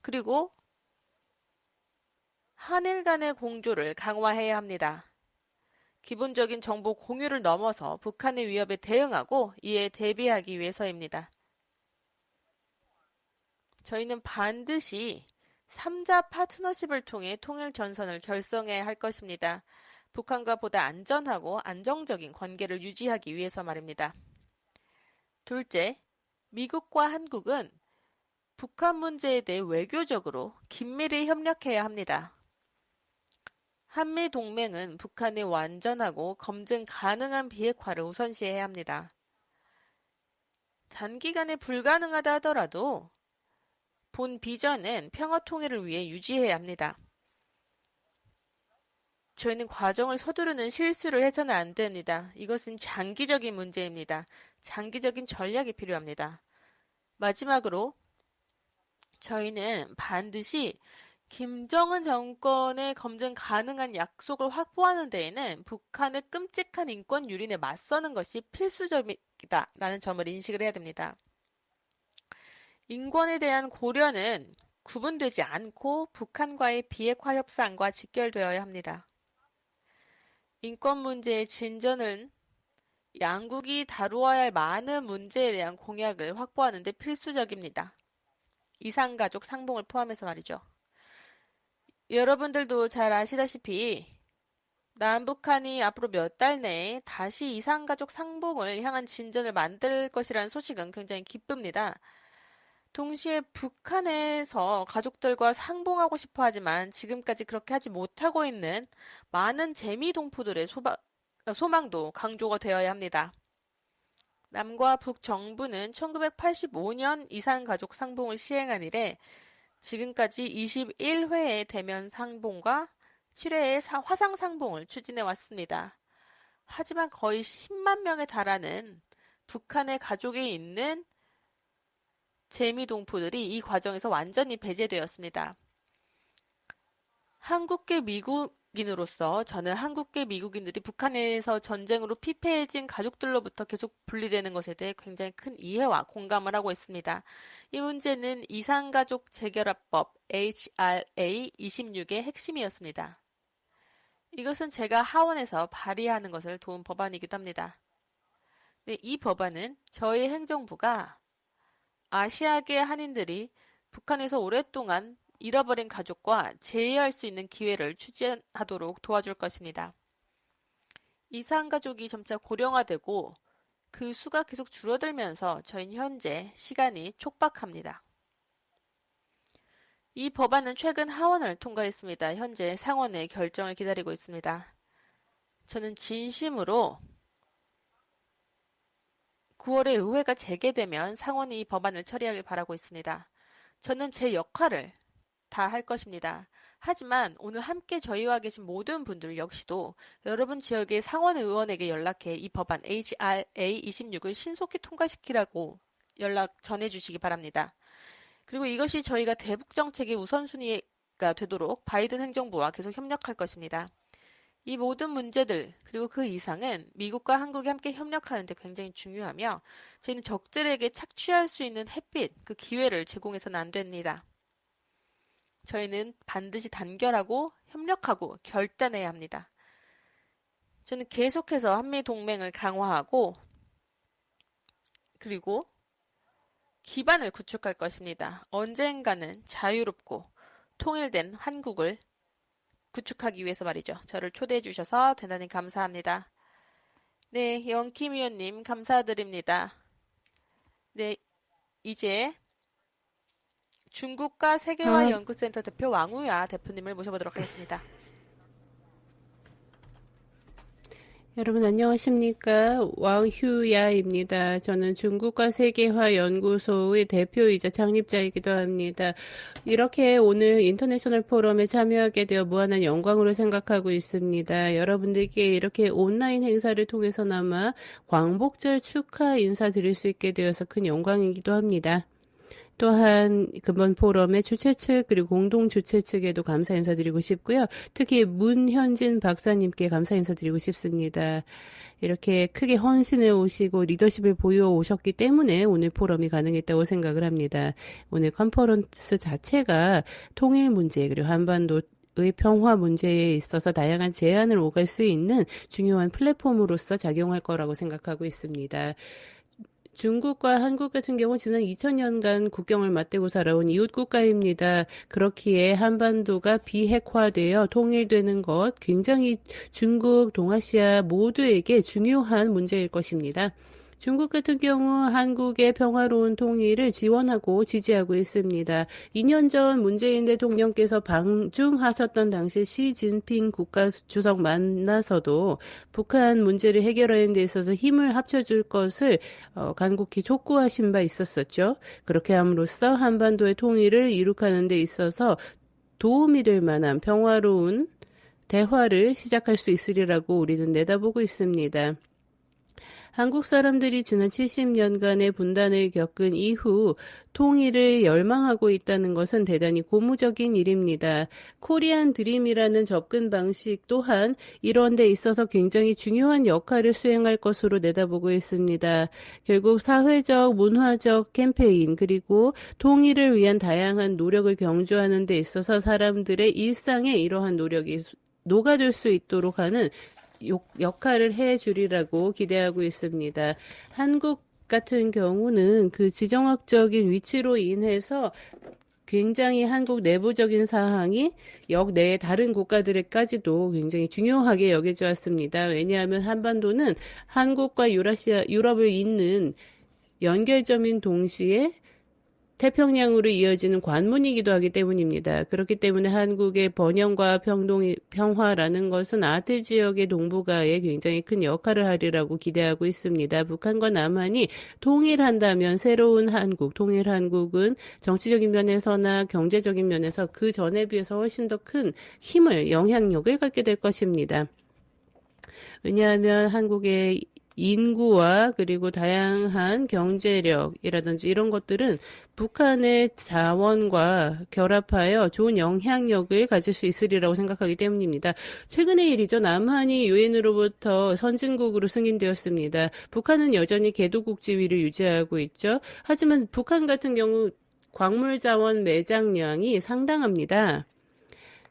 그리고 한일 간의 공조를 강화해야 합니다. 기본적인 정보 공유를 넘어서 북한의 위협에 대응하고 이에 대비하기 위해서입니다. 저희는 반드시 3자 파트너십을 통해 통일 전선을 결성해야 할 것입니다. 북한과 보다 안전하고 안정적인 관계를 유지하기 위해서 말입니다. 둘째, 미국과 한국은 북한 문제에 대해 외교적으로 긴밀히 협력해야 합니다. 한미 동맹은 북한의 완전하고 검증 가능한 비핵화를 우선시해야 합니다. 단기간에 불가능하다 하더라도 본 비전은 평화 통일을 위해 유지해야 합니다. 저희는 과정을 서두르는 실수를 해서는 안 됩니다. 이것은 장기적인 문제입니다. 장기적인 전략이 필요합니다. 마지막으로 저희는 반드시 김정은 정권의 검증 가능한 약속을 확보하는 데에는 북한의 끔찍한 인권 유린에 맞서는 것이 필수적이다라는 점을 인식을 해야 됩니다. 인권에 대한 고려는 구분되지 않고 북한과의 비핵화 협상과 직결되어야 합니다. 인권 문제의 진전은 양국이 다루어야 할 많은 문제에 대한 공약을 확보하는 데 필수적입니다. 이산가족 상봉을 포함해서 말이죠. 여러분들도 잘 아시다시피 남북한이 앞으로 몇 달 내에 다시 이산가족 상봉을 향한 진전을 만들 것이라는 소식은 굉장히 기쁩니다. 동시에 북한에서 가족들과 상봉하고 싶어 하지만 지금까지 그렇게 하지 못하고 있는 많은 재미동포들의 소망도 강조가 되어야 합니다. 남과 북 정부는 1985년 이산가족 상봉을 시행한 이래 지금까지 21회의 대면 상봉과 7회의 화상 상봉을 추진해 왔습니다. 하지만 거의 10만 명에 달하는 북한의 가족이 있는 재미동포들이 이 과정에서 완전히 배제되었습니다. 한국계 미국인으로서 저는 한국계 미국인들이 북한에서 전쟁으로 피폐해진 가족들로부터 계속 분리되는 것에 대해 굉장히 큰 이해와 공감을 하고 있습니다. 이 문제는 이산가족 재결합법 HRA 26의 핵심이었습니다. 이것은 제가 하원에서 발의하는 것을 도운 법안이기도 합니다. 네, 이 법안은 저희 행정부가 아시아계 한인들이 북한에서 오랫동안 잃어버린 가족과 재회할 수 있는 기회를 추진하도록 도와줄 것입니다. 이산가족이 점차 고령화되고 그 수가 계속 줄어들면서 저희는 현재 시간이 촉박합니다. 이 법안은 최근 하원을 통과했습니다. 현재 상원의 결정을 기다리고 있습니다. 저는 진심으로 9월에 의회가 재개되면 상원이 이 법안을 처리하길 바라고 있습니다. 저는 제 역할을 다 할 것입니다. 하지만 오늘 함께 저희와 계신 모든 분들 역시도 여러분 지역의 상원 의원에게 연락해 이 법안 HRA 26을 신속히 통과시키라고 연락 전해주시기 바랍니다. 그리고 이것이 저희가 대북 정책의 우선순위가 되도록 바이든 행정부와 계속 협력할 것입니다. 이 모든 문제들 그리고 그 이상은 미국과 한국이 함께 협력하는 데 굉장히 중요하며 저희는 적들에게 착취할 수 있는 햇빛, 그 기회를 제공해서는 안 됩니다. 저희는 반드시 단결하고 협력하고 결단해야 합니다. 저는 계속해서 한미동맹을 강화하고 그리고 기반을 구축할 것입니다. 언젠가는 자유롭고 통일된 한국을 구축하기 위해서 말이죠. 저를 초대해 주셔서 대단히 감사합니다. 네, 영킴 위원님 감사드립니다. 네, 이제 중국가 세계화 연구센터 대표 왕우야 대표님을 모셔보도록 하겠습니다. 여러분 안녕하십니까? 왕휴야입니다. 저는 중국과 세계화 연구소의 대표이자 창립자이기도 합니다. 이렇게 오늘 인터내셔널 포럼에 참여하게 되어 무한한 영광으로 생각하고 있습니다. 여러분들께 이렇게 온라인 행사를 통해서나마 광복절 축하 인사드릴 수 있게 되어서 큰 영광이기도 합니다. 또한 금번 포럼의 주최 측 그리고 공동 주최 측에도 감사 인사드리고 싶고요. 특히 문현진 박사님께 감사 인사드리고 싶습니다. 이렇게 크게 헌신해 오시고 리더십을 보여 오셨기 때문에 오늘 포럼이 가능했다고 생각을 합니다. 오늘 컨퍼런스 자체가 통일 문제 그리고 한반도 의 평화 문제에 있어서 다양한 제안을 오갈 수 있는 중요한 플랫폼으로서 작용할 거라고 생각하고 있습니다. 중국과 한국 같은 경우 지난 2000년간 국경을 맞대고 살아온 이웃 국가입니다. 그렇기에 한반도가 비핵화되어 통일되는 것 굉장히 중국, 동아시아 모두에게 중요한 문제일 것입니다. 중국 같은 경우 한국의 평화로운 통일을 지원하고 지지하고 있습니다. 2년 전 문재인 대통령께서 방중하셨던 당시 시진핑 국가주석 만나서도 북한 문제를 해결하는 데 있어서 힘을 합쳐줄 것을 간곡히 촉구하신 바 있었었죠. 그렇게 함으로써 한반도의 통일을 이룩하는 데 있어서 도움이 될 만한 평화로운 대화를 시작할 수 있으리라고 우리는 내다보고 있습니다. 한국 사람들이 지난 70년간의 분단을 겪은 이후 통일을 열망하고 있다는 것은 대단히 고무적인 일입니다. 코리안 드림이라는 접근 방식 또한 이런 데 있어서 굉장히 중요한 역할을 수행할 것으로 내다보고 있습니다. 결국 사회적, 문화적 캠페인 그리고 통일을 위한 다양한 노력을 경주하는 데 있어서 사람들의 일상에 이러한 노력이 녹아들 수 있도록 하는 역할을 해주리라고 기대하고 있습니다. 한국 같은 경우는 그 지정학적인 위치로 인해서 굉장히 한국 내부적인 사항이 역내 다른 국가들에까지도 굉장히 중요하게 여겨져 왔습니다. 왜냐하면 한반도는 한국과 유럽을 잇는 연결점인 동시에 태평양으로 이어지는 관문이기도 하기 때문입니다. 그렇기 때문에 한국의 번영과 평화라는 것은 아태 지역의 동북아에 굉장히 큰 역할을 하리라고 기대하고 있습니다. 북한과 남한이 통일한다면 새로운 한국, 통일 한국은 정치적인 면에서나 경제적인 면에서 그 전에 비해서 훨씬 더 큰 힘을, 영향력을 갖게 될 것입니다. 왜냐하면 한국의 인구와 그리고 다양한 경제력이라든지 이런 것들은 북한의 자원과 결합하여 좋은 영향력을 가질 수 있으리라고 생각하기 때문입니다. 최근의 일이죠. 남한이 유엔으로부터 선진국으로 승인되었습니다. 북한은 여전히 개도국 지위를 유지하고 있죠. 하지만 북한 같은 경우 광물 자원 매장량이 상당합니다.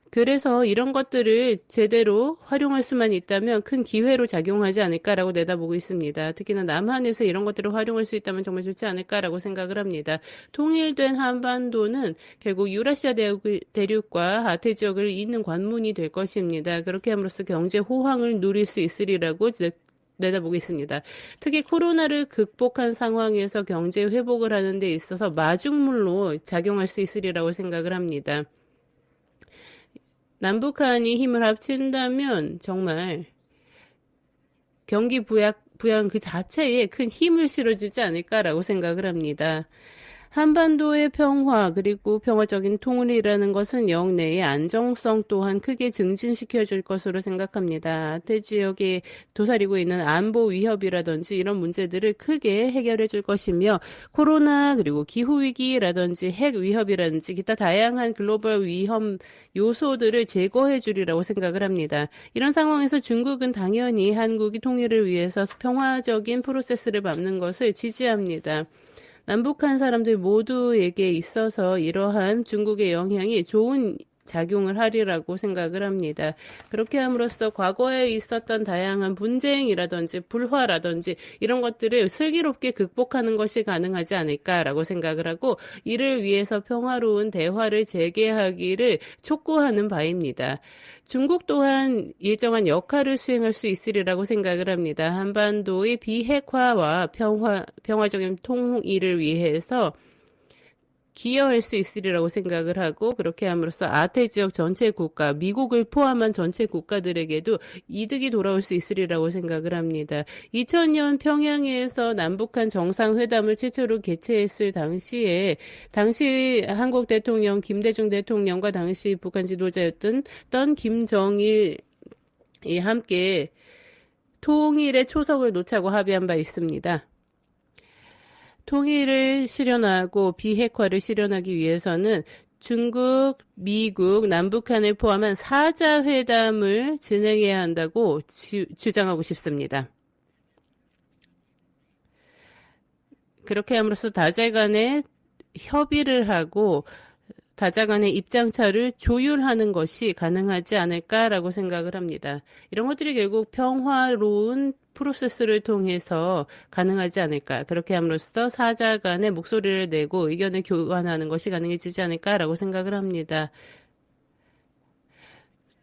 그래서 이런 것들을 제대로 활용할 수만 있다면 큰 기회로 작용하지 않을까라고 내다보고 있습니다. 특히나 남한에서 이런 것들을 활용할 수 있다면 정말 좋지 않을까라고 생각을 합니다. 통일된 한반도는 결국 유라시아 대륙과 아태 지역을 잇는 관문이 될 것입니다. 그렇게 함으로써 경제 호황을 누릴 수 있으리라고 내다보고 있습니다. 특히 코로나를 극복한 상황에서 경제 회복을 하는 데 있어서 마중물로 작용할 수 있으리라고 생각을 합니다. 남북한이 힘을 합친다면 정말 경기 부양 그 자체에 큰 힘을 실어주지 않을까라고 생각을 합니다. 한반도의 평화 그리고 평화적인 통일이라는 것은 영내의 안정성 또한 크게 증진시켜줄 것으로 생각합니다. 아태 지역에 도사리고 있는 안보 위협이라든지 이런 문제들을 크게 해결해 줄 것이며 코로나 그리고 기후위기라든지 핵 위협이라든지 기타 다양한 글로벌 위험 요소들을 제거해 주리라고 생각을 합니다. 이런 상황에서 중국은 당연히 한국이 통일을 위해서 평화적인 프로세스를 밟는 것을 지지합니다. 남북한 사람들 모두에게 있어서 이러한 중국의 영향이 좋은 작용을 하리라고 생각을 합니다. 그렇게 함으로써 과거에 있었던 다양한 분쟁이라든지 불화라든지 이런 것들을 슬기롭게 극복하는 것이 가능하지 않을까라고 생각을 하고 이를 위해서 평화로운 대화를 재개하기를 촉구하는 바입니다. 중국 또한 일정한 역할을 수행할 수 있으리라고 생각을 합니다. 한반도의 비핵화와 평화적인 통일을 위해서 기여할 수 있으리라고 생각을 하고 그렇게 함으로써 아태 지역 전체 국가, 미국을 포함한 전체 국가들에게도 이득이 돌아올 수 있으리라고 생각을 합니다. 2000년 평양에서 남북한 정상회담을 최초로 개최했을 당시 한국 대통령 김대중 대통령과 당시 북한 지도자였던 김정일이 함께 통일의 초석을 놓자고 합의한 바 있습니다. 통일을 실현하고 비핵화를 실현하기 위해서는 중국, 미국, 남북한을 포함한 4자 회담을 진행해야 한다고 주장하고 싶습니다. 그렇게 함으로써 다자 간에 협의를 하고 다자 간의 입장차를 조율하는 것이 가능하지 않을까라고 생각을 합니다. 이런 것들이 결국 평화로운 프로세스를 통해서 가능하지 않을까. 그렇게 함으로써 사자 간의 목소리를 내고 의견을 교환하는 것이 가능해지지 않을까라고 생각을 합니다.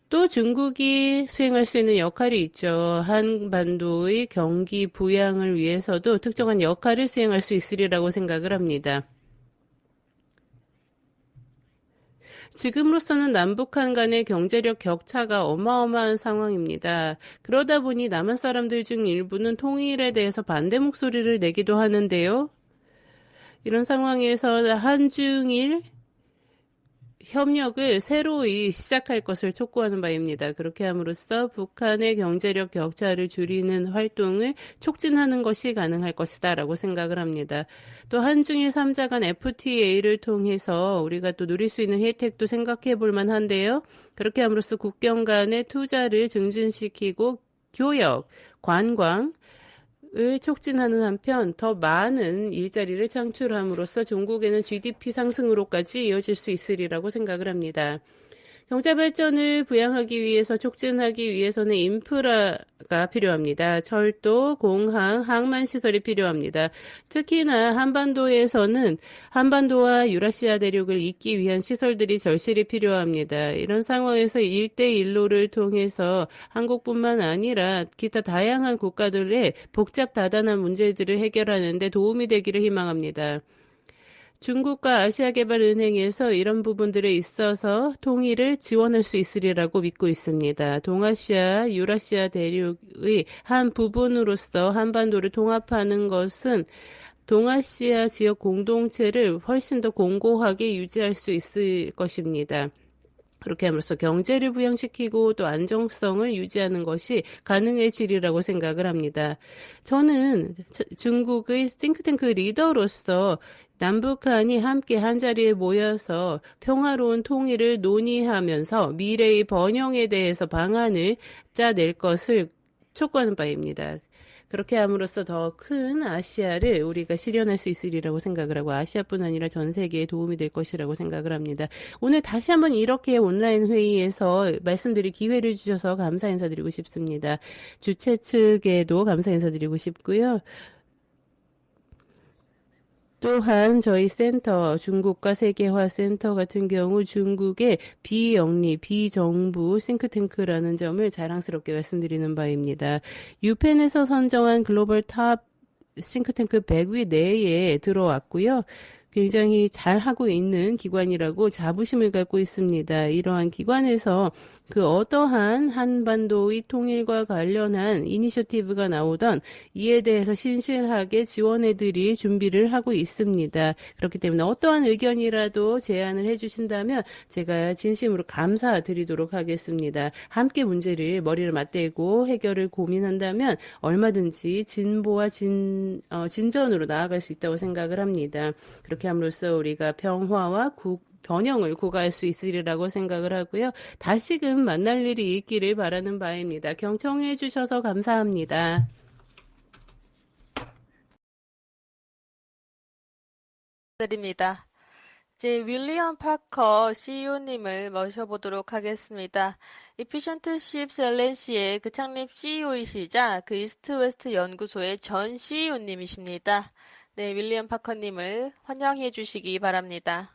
또 중국이 수행할 수 있는 역할이 있죠. 한반도의 경기 부양을 위해서도 특정한 역할을 수행할 수 있으리라고 생각을 합니다. 지금으로서는 남북한 간의 경제력 격차가 어마어마한 상황입니다. 그러다 보니 남한 사람들 중 일부는 통일에 대해서 반대 목소리를 내기도 하는데요. 이런 상황에서 한중일 협력을 새로이 시작할 것을 촉구하는 바입니다. 그렇게 함으로써 북한의 경제력 격차를 줄이는 활동을 촉진하는 것이 가능할 것이다 라고 생각을 합니다. 또 한중일 3자 간 FTA를 통해서 우리가 또 누릴 수 있는 혜택도 생각해 볼 만한데요. 그렇게 함으로써 국경 간의 투자를 증진시키고 교역, 관광, 을 촉진하는 한편 더 많은 일자리를 창출함으로써 종국에는 GDP 상승으로까지 이어질 수 있으리라고 생각을 합니다. 경제 발전을 부양하기 위해서 촉진하기 위해서는 인프라가 필요합니다. 철도, 공항, 항만 시설이 필요합니다. 특히나 한반도에서는 한반도와 유라시아 대륙을 잇기 위한 시설들이 절실히 필요합니다. 이런 상황에서 1대1로를 통해서 한국뿐만 아니라 기타 다양한 국가들의 복잡다단한 문제들을 해결하는 데 도움이 되기를 희망합니다. 중국과 아시아개발은행에서 이런 부분들에 있어서 통일을 지원할 수 있으리라고 믿고 있습니다. 동아시아, 유라시아 대륙의 한 부분으로서 한반도를 통합하는 것은 동아시아 지역 공동체를 훨씬 더 공고하게 유지할 수 있을 것입니다. 그렇게 함으로써 경제를 부양시키고 또 안정성을 유지하는 것이 가능해지리라고 생각을 합니다. 저는 중국의 싱크탱크 리더로서 남북한이 함께 한자리에 모여서 평화로운 통일을 논의하면서 미래의 번영에 대해서 방안을 짜낼 것을 촉구하는 바입니다. 그렇게 함으로써 더 큰 아시아를 우리가 실현할 수 있으리라고 생각을 하고 아시아뿐 아니라 전 세계에 도움이 될 것이라고 생각을 합니다. 오늘 다시 한번 이렇게 온라인 회의에서 말씀드릴 기회를 주셔서 감사 인사드리고 싶습니다. 주최 측에도 감사 인사드리고 싶고요. 또한 저희 센터, 중국과 세계화 센터 같은 경우 중국의 비영리, 비정부 싱크탱크라는 점을 자랑스럽게 말씀드리는 바입니다. 유펜에서 선정한 글로벌 탑 싱크탱크 100위 내에 들어왔고요. 굉장히 잘하고 있는 기관이라고 자부심을 갖고 있습니다. 이러한 기관에서 그 어떠한 한반도의 통일과 관련한 이니셔티브가 나오던 이에 대해서 신실하게 지원해드릴 준비를 하고 있습니다. 그렇기 때문에 어떠한 의견이라도 제안을 해주신다면 제가 진심으로 감사드리도록 하겠습니다. 함께 문제를 머리를 맞대고 해결을 고민한다면 얼마든지 진보와 진전으로 나아갈 수 있다고 생각을 합니다. 그렇게 함으로써 우리가 평화와 번영을 구가할 수 있으리라고 생각을 하고요. 다시금 만날 일이 있기를 바라는 바입니다. 경청해 주셔서 감사합니다. 드립니다. 이제 윌리엄 파커 CEO님을 모셔보도록 하겠습니다. Efficient Ships LLC의 그 창립 CEO이시자 그 이스트 웨스트 연구소의 전 CEO님이십니다. 네, 윌리엄 파커님을 환영해 주시기 바랍니다.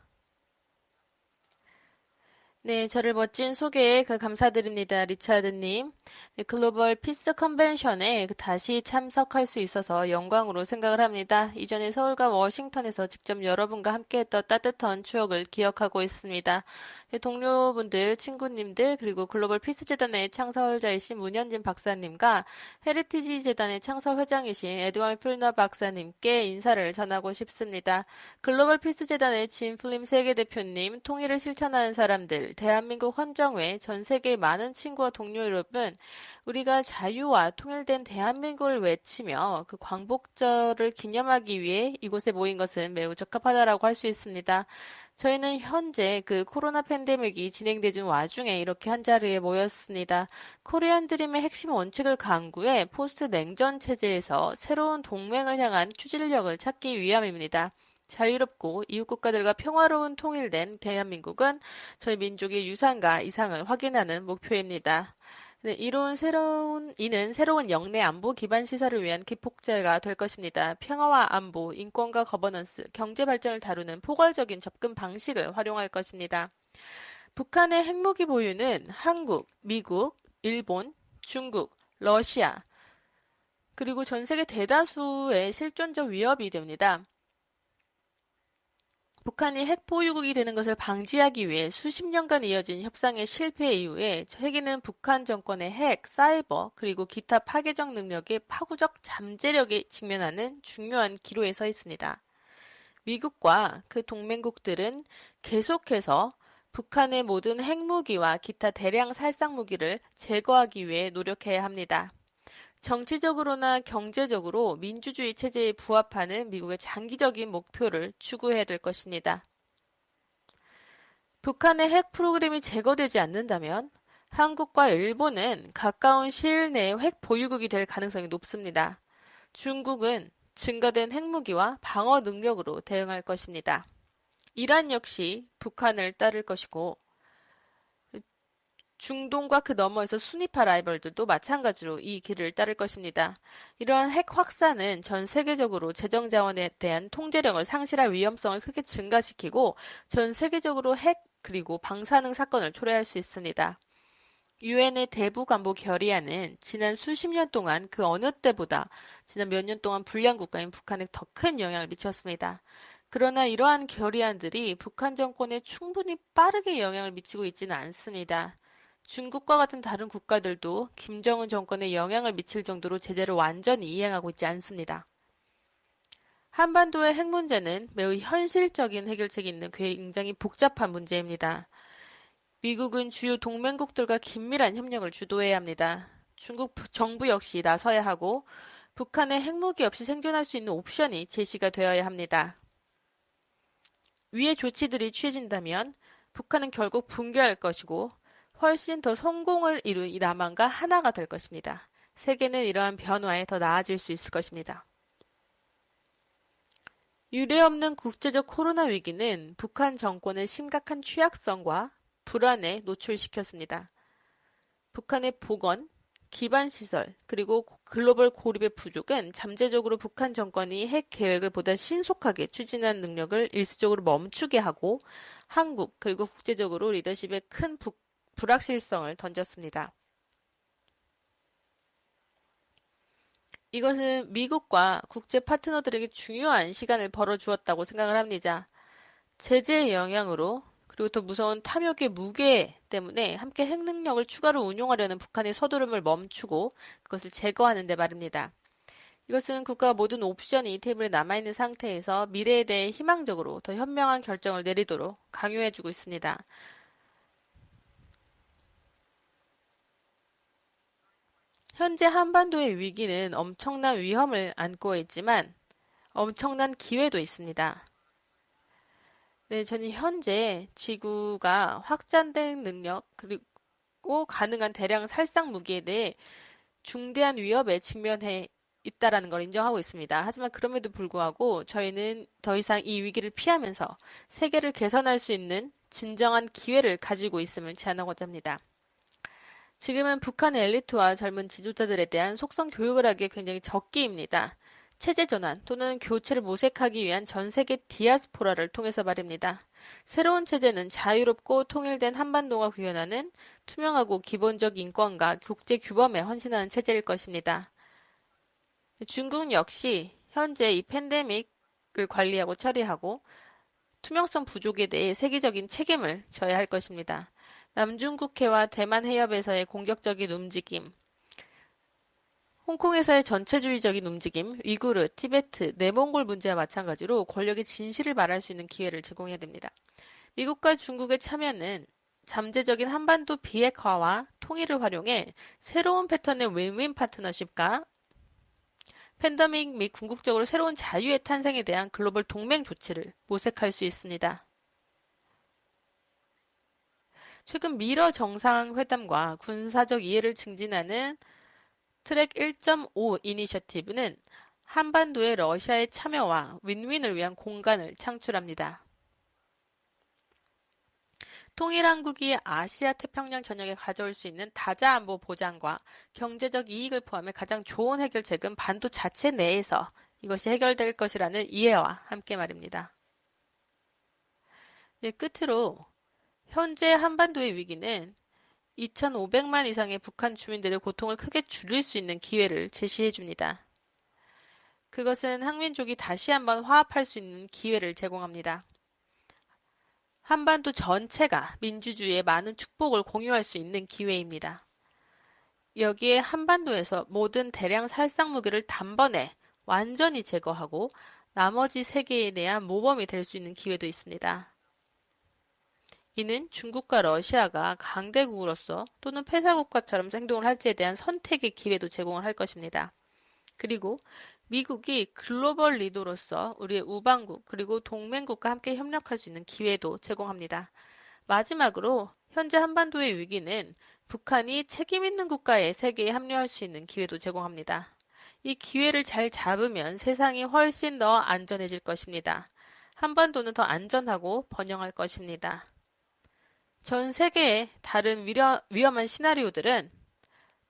네, 저를 멋진 소개에 감사드립니다. 리차드님. 네, 글로벌 피스 컨벤션에 다시 참석할 수 있어서 영광으로 생각을 합니다. 이전에 서울과 워싱턴에서 직접 여러분과 함께했던 따뜻한 추억을 기억하고 있습니다. 네, 동료분들, 친구님들, 그리고 글로벌 피스 재단의 창설자이신 문현진 박사님과 헤리티지 재단의 창설 회장이신 에드월 풀너 박사님께 인사를 전하고 싶습니다. 글로벌 피스 재단의 짐 플림 세계대표님, 통일을 실천하는 사람들, 대한민국 헌정회, 전 세계의 많은 친구와 동료 여러분, 우리가 자유와 통일된 대한민국을 외치며 그 광복절을 기념하기 위해 이곳에 모인 것은 매우 적합하다라고 할 수 있습니다. 저희는 현재 그 코로나 팬데믹이 진행되는 와중에 이렇게 한자리에 모였습니다. 코리안 드림의 핵심 원칙을 강구해 포스트 냉전 체제에서 새로운 동맹을 향한 추진력을 찾기 위함입니다. 자유롭고 이웃국가들과 평화로운 통일된 대한민국은 저희 민족의 유산과 이상을 확인하는 목표입니다. 네, 이는 새로운 영내 안보 기반 시설을 위한 기폭제가 될 것입니다. 평화와 안보, 인권과 거버넌스, 경제 발전을 다루는 포괄적인 접근 방식을 활용할 것입니다. 북한의 핵무기 보유는 한국, 미국, 일본, 중국, 러시아, 그리고 전 세계 대다수의 실존적 위협이 됩니다. 북한이 핵 보유국이 되는 것을 방지하기 위해 수십 년간 이어진 협상의 실패 이후에 핵에는 북한 정권의 핵, 사이버, 그리고 기타 파괴적 능력의 파국적 잠재력에 직면하는 중요한 기로에 서 있습니다. 미국과 그 동맹국들은 계속해서 북한의 모든 핵무기와 기타 대량 살상 무기를 제거하기 위해 노력해야 합니다. 정치적으로나 경제적으로 민주주의 체제에 부합하는 미국의 장기적인 목표를 추구해야 될 것입니다. 북한의 핵 프로그램이 제거되지 않는다면 한국과 일본은 가까운 시일 내에 핵 보유국이 될 가능성이 높습니다. 중국은 증가된 핵무기와 방어 능력으로 대응할 것입니다. 이란 역시 북한을 따를 것이고 중동과 그 너머에서 순위파 라이벌들도 마찬가지로 이 길을 따를 것입니다. 이러한 핵 확산은 전 세계적으로 재정 자원에 대한 통제력을 상실할 위험성을 크게 증가시키고 전 세계적으로 핵 그리고 방사능 사건을 초래할 수 있습니다. 유엔의 대북안보 결의안은 지난 수십 년 동안 그 어느 때보다 지난 몇 년 동안 불량 국가인 북한에 더 큰 영향을 미쳤습니다. 그러나 이러한 결의안들이 북한 정권에 충분히 빠르게 영향을 미치고 있지는 않습니다. 중국과 같은 다른 국가들도 김정은 정권에 영향을 미칠 정도로 제재를 완전히 이행하고 있지 않습니다. 한반도의 핵 문제는 매우 현실적인 해결책이 있는 굉장히 복잡한 문제입니다. 미국은 주요 동맹국들과 긴밀한 협력을 주도해야 합니다. 중국 정부 역시 나서야 하고 북한의 핵무기 없이 생존할 수 있는 옵션이 제시가 되어야 합니다. 위의 조치들이 취해진다면 북한은 결국 붕괴할 것이고 훨씬 더 성공을 이룬 이 남한과 하나가 될 것입니다. 세계는 이러한 변화에 더 나아질 수 있을 것입니다. 유례없는 국제적 코로나 위기는 북한 정권을 심각한 취약성과 불안에 노출시켰습니다. 북한의 보건, 기반시설, 그리고 글로벌 고립의 부족은 잠재적으로 북한 정권이 핵 계획을 보다 신속하게 추진한 능력을 일시적으로 멈추게 하고 한국 그리고 국제적으로 리더십에 큰 불확실성을 던졌습니다. 이것은 미국과 국제 파트너들에게 중요한 시간을 벌어주었다고 생각을 합니다. 제재의 영향으로 그리고 더 무서운 탐욕의 무게 때문에 함께 핵 능력을 추가로 운용하려는 북한의 서두름을 멈추고 그것을 제거하는 데 말입니다. 이것은 국가 모든 옵션이 테이블에 남아있는 상태에서 미래에 대해 희망적으로 더 현명한 결정을 내리도록 강요해주고 있습니다. 현재 한반도의 위기는 엄청난 위험을 안고 있지만 엄청난 기회도 있습니다. 네, 저는 현재 지구가 확장된 능력 그리고 가능한 대량 살상 무기에 대해 중대한 위협에 직면해 있다라는 걸 인정하고 있습니다. 하지만 그럼에도 불구하고 저희는 더 이상 이 위기를 피하면서 세계를 개선할 수 있는 진정한 기회를 가지고 있음을 제안하고자 합니다. 지금은 북한의 엘리트와 젊은 지도자들에 대한 속성 교육을 하기에 굉장히 적기입니다. 체제 전환 또는 교체를 모색하기 위한 전 세계 디아스포라를 통해서 말입니다. 새로운 체제는 자유롭고 통일된 한반도가 구현하는 투명하고 기본적 인권과 국제 규범에 헌신하는 체제일 것입니다. 중국 역시 현재 이 팬데믹을 관리하고 처리하고 투명성 부족에 대해 세계적인 책임을 져야 할 것입니다. 남중국해와 대만 해협에서의 공격적인 움직임, 홍콩에서의 전체주의적인 움직임, 위구르, 티베트, 내몽골 문제와 마찬가지로 권력의 진실을 말할 수 있는 기회를 제공해야 됩니다. 미국과 중국의 참여는 잠재적인 한반도 비핵화와 통일을 활용해 새로운 패턴의 윈윈 파트너십과 팬데믹 및 궁극적으로 새로운 자유의 탄생에 대한 글로벌 동맹 조치를 모색할 수 있습니다. 최근 미러 정상회담과 군사적 이해를 증진하는 트랙 1.5 이니셔티브는 한반도의 러시아의 참여와 윈윈을 위한 공간을 창출합니다. 통일한국이 아시아 태평양 전역에 가져올 수 있는 다자안보 보장과 경제적 이익을 포함해 가장 좋은 해결책은 반도 자체 내에서 이것이 해결될 것이라는 이해와 함께 말입니다. 네, 끝으로 현재 한반도의 위기는 2,500만 이상의 북한 주민들의 고통을 크게 줄일 수 있는 기회를 제시해 줍니다. 그것은 한민족이 다시 한번 화합할 수 있는 기회를 제공합니다. 한반도 전체가 민주주의의 많은 축복을 공유할 수 있는 기회입니다. 여기에 한반도에서 모든 대량 살상 무기를 단번에 완전히 제거하고 나머지 세계에 대한 모범이 될 수 있는 기회도 있습니다. 이는 중국과 러시아가 강대국으로서 또는 패사국가처럼 행동을 할지에 대한 선택의 기회도 제공을 할 것입니다. 그리고 미국이 글로벌 리더로서 우리의 우방국 그리고 동맹국과 함께 협력할 수 있는 기회도 제공합니다. 마지막으로 현재 한반도의 위기는 북한이 책임 있는 국가의 세계에 합류할 수 있는 기회도 제공합니다. 이 기회를 잘 잡으면 세상이 훨씬 더 안전해질 것입니다. 한반도는 더 안전하고 번영할 것입니다. 전 세계의 다른 위험한 시나리오들은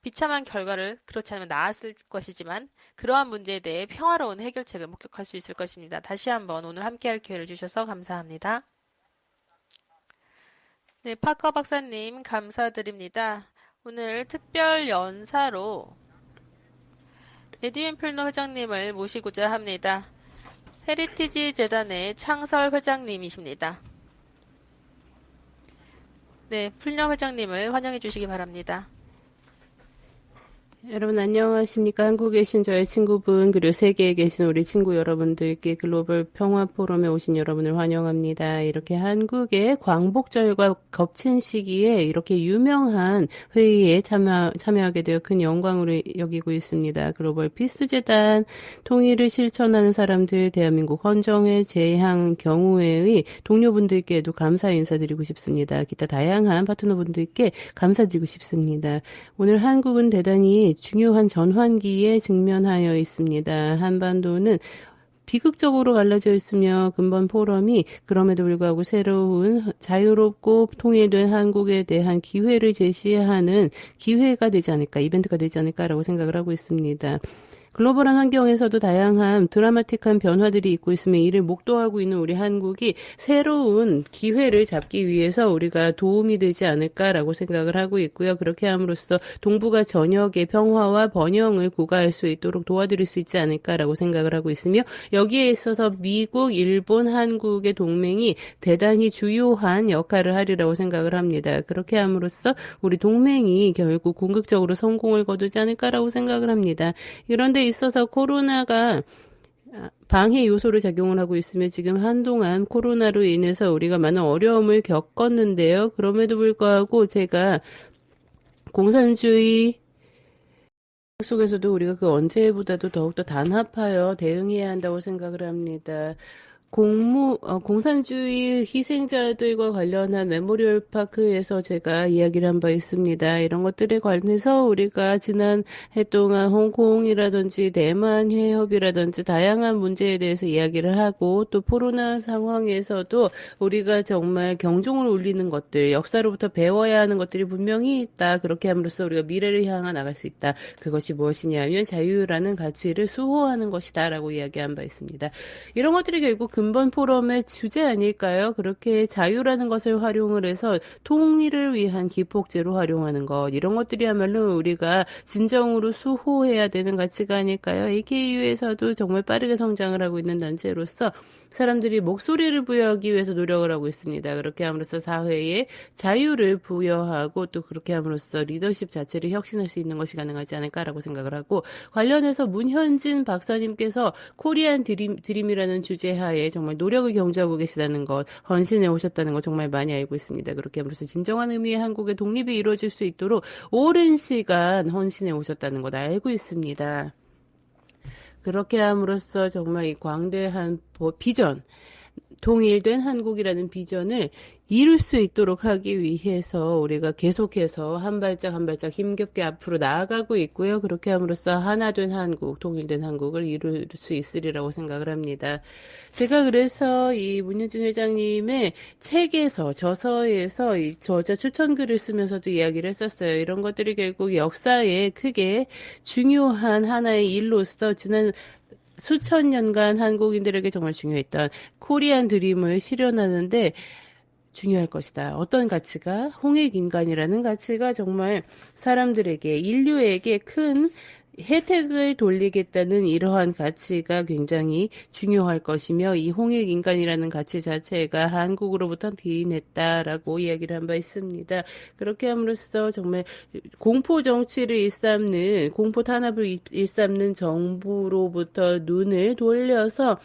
비참한 결과를 그렇지 않으면 나았을 것이지만 그러한 문제에 대해 평화로운 해결책을 목격할 수 있을 것입니다. 다시 한번 오늘 함께할 기회를 주셔서 감사합니다. 네, 파커 박사님 감사드립니다. 오늘 특별 연사로 에드윈 플러 회장님을 모시고자 합니다. 헤리티지 재단의 창설 회장님이십니다. 네, 플러 회장님을 환영해 주시기 바랍니다. 여러분 안녕하십니까? 한국에 계신 저의 친구분 그리고 세계에 계신 우리 친구 여러분들께 글로벌 평화 포럼에 오신 여러분을 환영합니다. 이렇게 한국의 광복절과 겹친 시기에 이렇게 유명한 회의에 참여하게 되어 큰 영광으로 여기고 있습니다. 글로벌 피스 재단 통일을 실천하는 사람들 대한민국 헌정회 재향 경우회의 동료분들께도 감사 인사드리고 싶습니다. 기타 다양한 파트너분들께 감사드리고 싶습니다. 오늘 한국은 대단히 중요한 전환기에 직면하여 있습니다. 한반도는 비극적으로 갈라져 있으며 근본 포럼이 그럼에도 불구하고 새로운 자유롭고 통일된 한국에 대한 기회를 제시하는 기회가 되지 않을까, 이벤트가 되지 않을까라고 생각을 하고 있습니다. 글로벌한 환경에서도 다양한 드라마틱한 변화들이 있고 있으며 이를 목도하고 있는 우리 한국이 새로운 기회를 잡기 위해서 우리가 도움이 되지 않을까라고 생각을 하고 있고요. 그렇게 함으로써 동북아 전역의 평화와 번영을 구가할 수 있도록 도와드릴 수 있지 않을까라고 생각을 하고 있으며 여기에 있어서 미국, 일본, 한국의 동맹이 대단히 주요한 역할을 하리라고 생각을 합니다. 그렇게 함으로써 우리 동맹이 결국 궁극적으로 성공을 거두지 않을까라고 생각을 합니다. 이런데 있어서 코로나가 방해 요소로 작용을 하고 있으며 지금 한동안 코로나로 인해서 우리가 많은 어려움을 겪었는데요. 그럼에도 불구하고 제가 공산주의 속에서도 우리가 그 언제보다도 더욱더 단합하여 대응해야 한다고 생각을 합니다. 공산주의 희생자들과 관련한 메모리얼 파크에서 제가 이야기를 한 바 있습니다. 이런 것들에 관해서 우리가 지난 해 동안 홍콩이라든지 대만 회협이라든지 다양한 문제에 대해서 이야기를 하고 또 코로나 상황에서도 우리가 정말 경종을 울리는 것들, 역사로부터 배워야 하는 것들이 분명히 있다. 그렇게 함으로써 우리가 미래를 향해 나갈 수 있다. 그것이 무엇이냐면 자유라는 가치를 수호하는 것이다. 라고 이야기한 바 있습니다. 이런 것들이 결국 근본 포럼의 주제 아닐까요? 그렇게 자유라는 것을 활용을 해서 통일을 위한 기폭제로 활용하는 것, 이런 것들이야말로 우리가 진정으로 수호해야 되는 가치가 아닐까요? AKU에서도 정말 빠르게 성장을 하고 있는 단체로서 사람들이 목소리를 부여하기 위해서 노력을 하고 있습니다. 그렇게 함으로써 사회에 자유를 부여하고 또 그렇게 함으로써 리더십 자체를 혁신할 수 있는 것이 가능하지 않을까라고 생각을 하고 관련해서 문현진 박사님께서 코리안 드림이라는 주제하에 정말 노력을 경주하고 계시다는 것, 헌신해 오셨다는 것 정말 많이 알고 있습니다. 그렇게 함으로써 진정한 의미의 한국의 독립이 이루어질 수 있도록 오랜 시간 헌신해 오셨다는 것 알고 있습니다. 그렇게 함으로써 정말 이 광대한 비전, 통일된 한국이라는 비전을 이룰 수 있도록 하기 위해서 우리가 계속해서 한 발짝 한 발짝 힘겹게 앞으로 나아가고 있고요. 그렇게 함으로써 하나된 한국, 통일된 한국을 이룰 수 있으리라고 생각을 합니다. 제가 그래서 이 문현진 회장님의 책에서, 저서에서 이 저자 추천글을 쓰면서도 이야기를 했었어요. 이런 것들이 결국 역사에 크게 중요한 하나의 일로서 지난 수천 년간 한국인들에게 정말 중요했던 코리안 드림을 실현하는데 중요할 것이다. 어떤 가치가? 홍익인간이라는 가치가 정말 사람들에게, 인류에게 큰 혜택을 돌리겠다는 이러한 가치가 굉장히 중요할 것이며 이 홍익인간이라는 가치 자체가 한국으로부터 기인했다라고 이야기를 한 바 있습니다. 그렇게 함으로써 정말 공포 정치를 일삼는, 공포 탄압을 일삼는 정부로부터 눈을 돌려서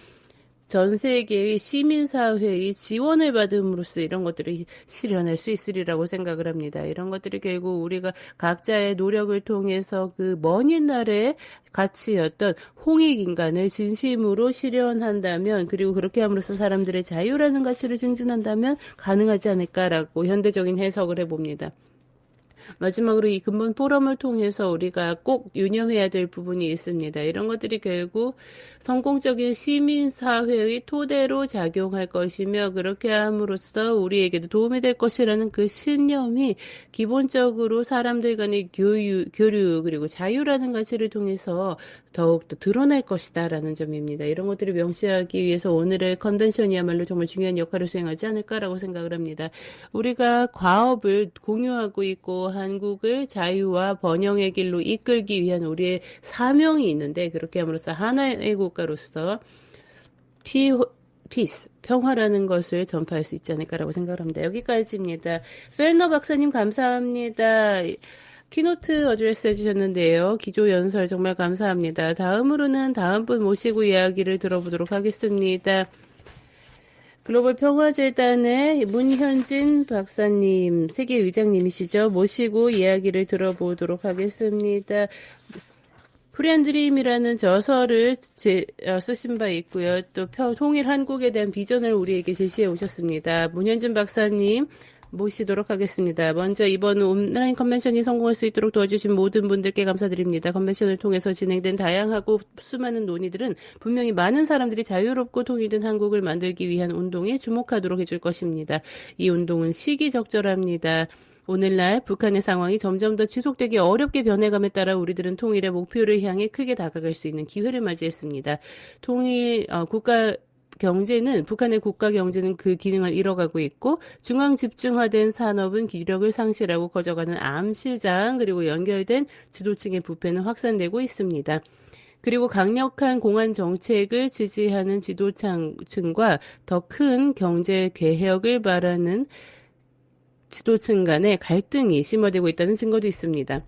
전 세계의 시민사회의 지원을 받음으로써 이런 것들을 실현할 수 있으리라고 생각을 합니다. 이런 것들이 결국 우리가 각자의 노력을 통해서 그 먼 옛날의 가치였던 홍익인간을 진심으로 실현한다면 그리고 그렇게 함으로써 사람들의 자유라는 가치를 증진한다면 가능하지 않을까라고 현대적인 해석을 해봅니다. 마지막으로 이 근본 포럼을 통해서 우리가 꼭 유념해야 될 부분이 있습니다. 이런 것들이 결국 성공적인 시민사회의 토대로 작용할 것이며 그렇게 함으로써 우리에게도 도움이 될 것이라는 그 신념이 기본적으로 사람들 간의 교류 그리고 자유라는 가치를 통해서 더욱더 드러날 것이다라는 점입니다. 이런 것들을 명시하기 위해서 오늘의 컨벤션이야말로 정말 중요한 역할을 수행하지 않을까라고 생각을 합니다. 우리가 과업을 공유하고 있고 한국을 자유와 번영의 길로 이끌기 위한 우리의 사명이 있는데 그렇게 함으로써 하나의 국가로서 피스, 평화라는 것을 전파할 수 있지 않을까라고 생각을 합니다. 여기까지입니다. 펠너 박사님 감사합니다. 키노트 어드레스 해주셨는데요. 기조 연설 정말 감사합니다. 다음으로는 다음 분 모시고 이야기를 들어보도록 하겠습니다. 글로벌 평화재단의 문현진 박사님, 세계의장님이시죠. 모시고 이야기를 들어보도록 하겠습니다. 코리안 드림이라는 저서를 쓰신 바 있고요. 또 통일 한국에 대한 비전을 우리에게 제시해 오셨습니다. 문현진 박사님 모시도록 하겠습니다. 먼저 이번 온라인 컨벤션이 성공할 수 있도록 도와주신 모든 분들께 감사드립니다. 컨벤션을 통해서 진행된 다양하고 수많은 논의들은 분명히 많은 사람들이 자유롭고 통일된 한국을 만들기 위한 운동에 주목하도록 해줄 것입니다. 이 운동은 시기적절합니다. 오늘날 북한의 상황이 점점 더 지속되기 어렵게 변해감에 따라 우리들은 통일의 목표를 향해 크게 다가갈 수 있는 기회를 맞이했습니다. 북한의 국가 경제는 그 기능을 잃어가고 있고 중앙 집중화된 산업은 기력을 상실하고 커져가는 암시장 그리고 연결된 지도층의 부패는 확산되고 있습니다. 그리고 강력한 공안 정책을 지지하는 지도층과 더 큰 경제 개혁을 바라는 지도층 간의 갈등이 심화되고 있다는 증거도 있습니다.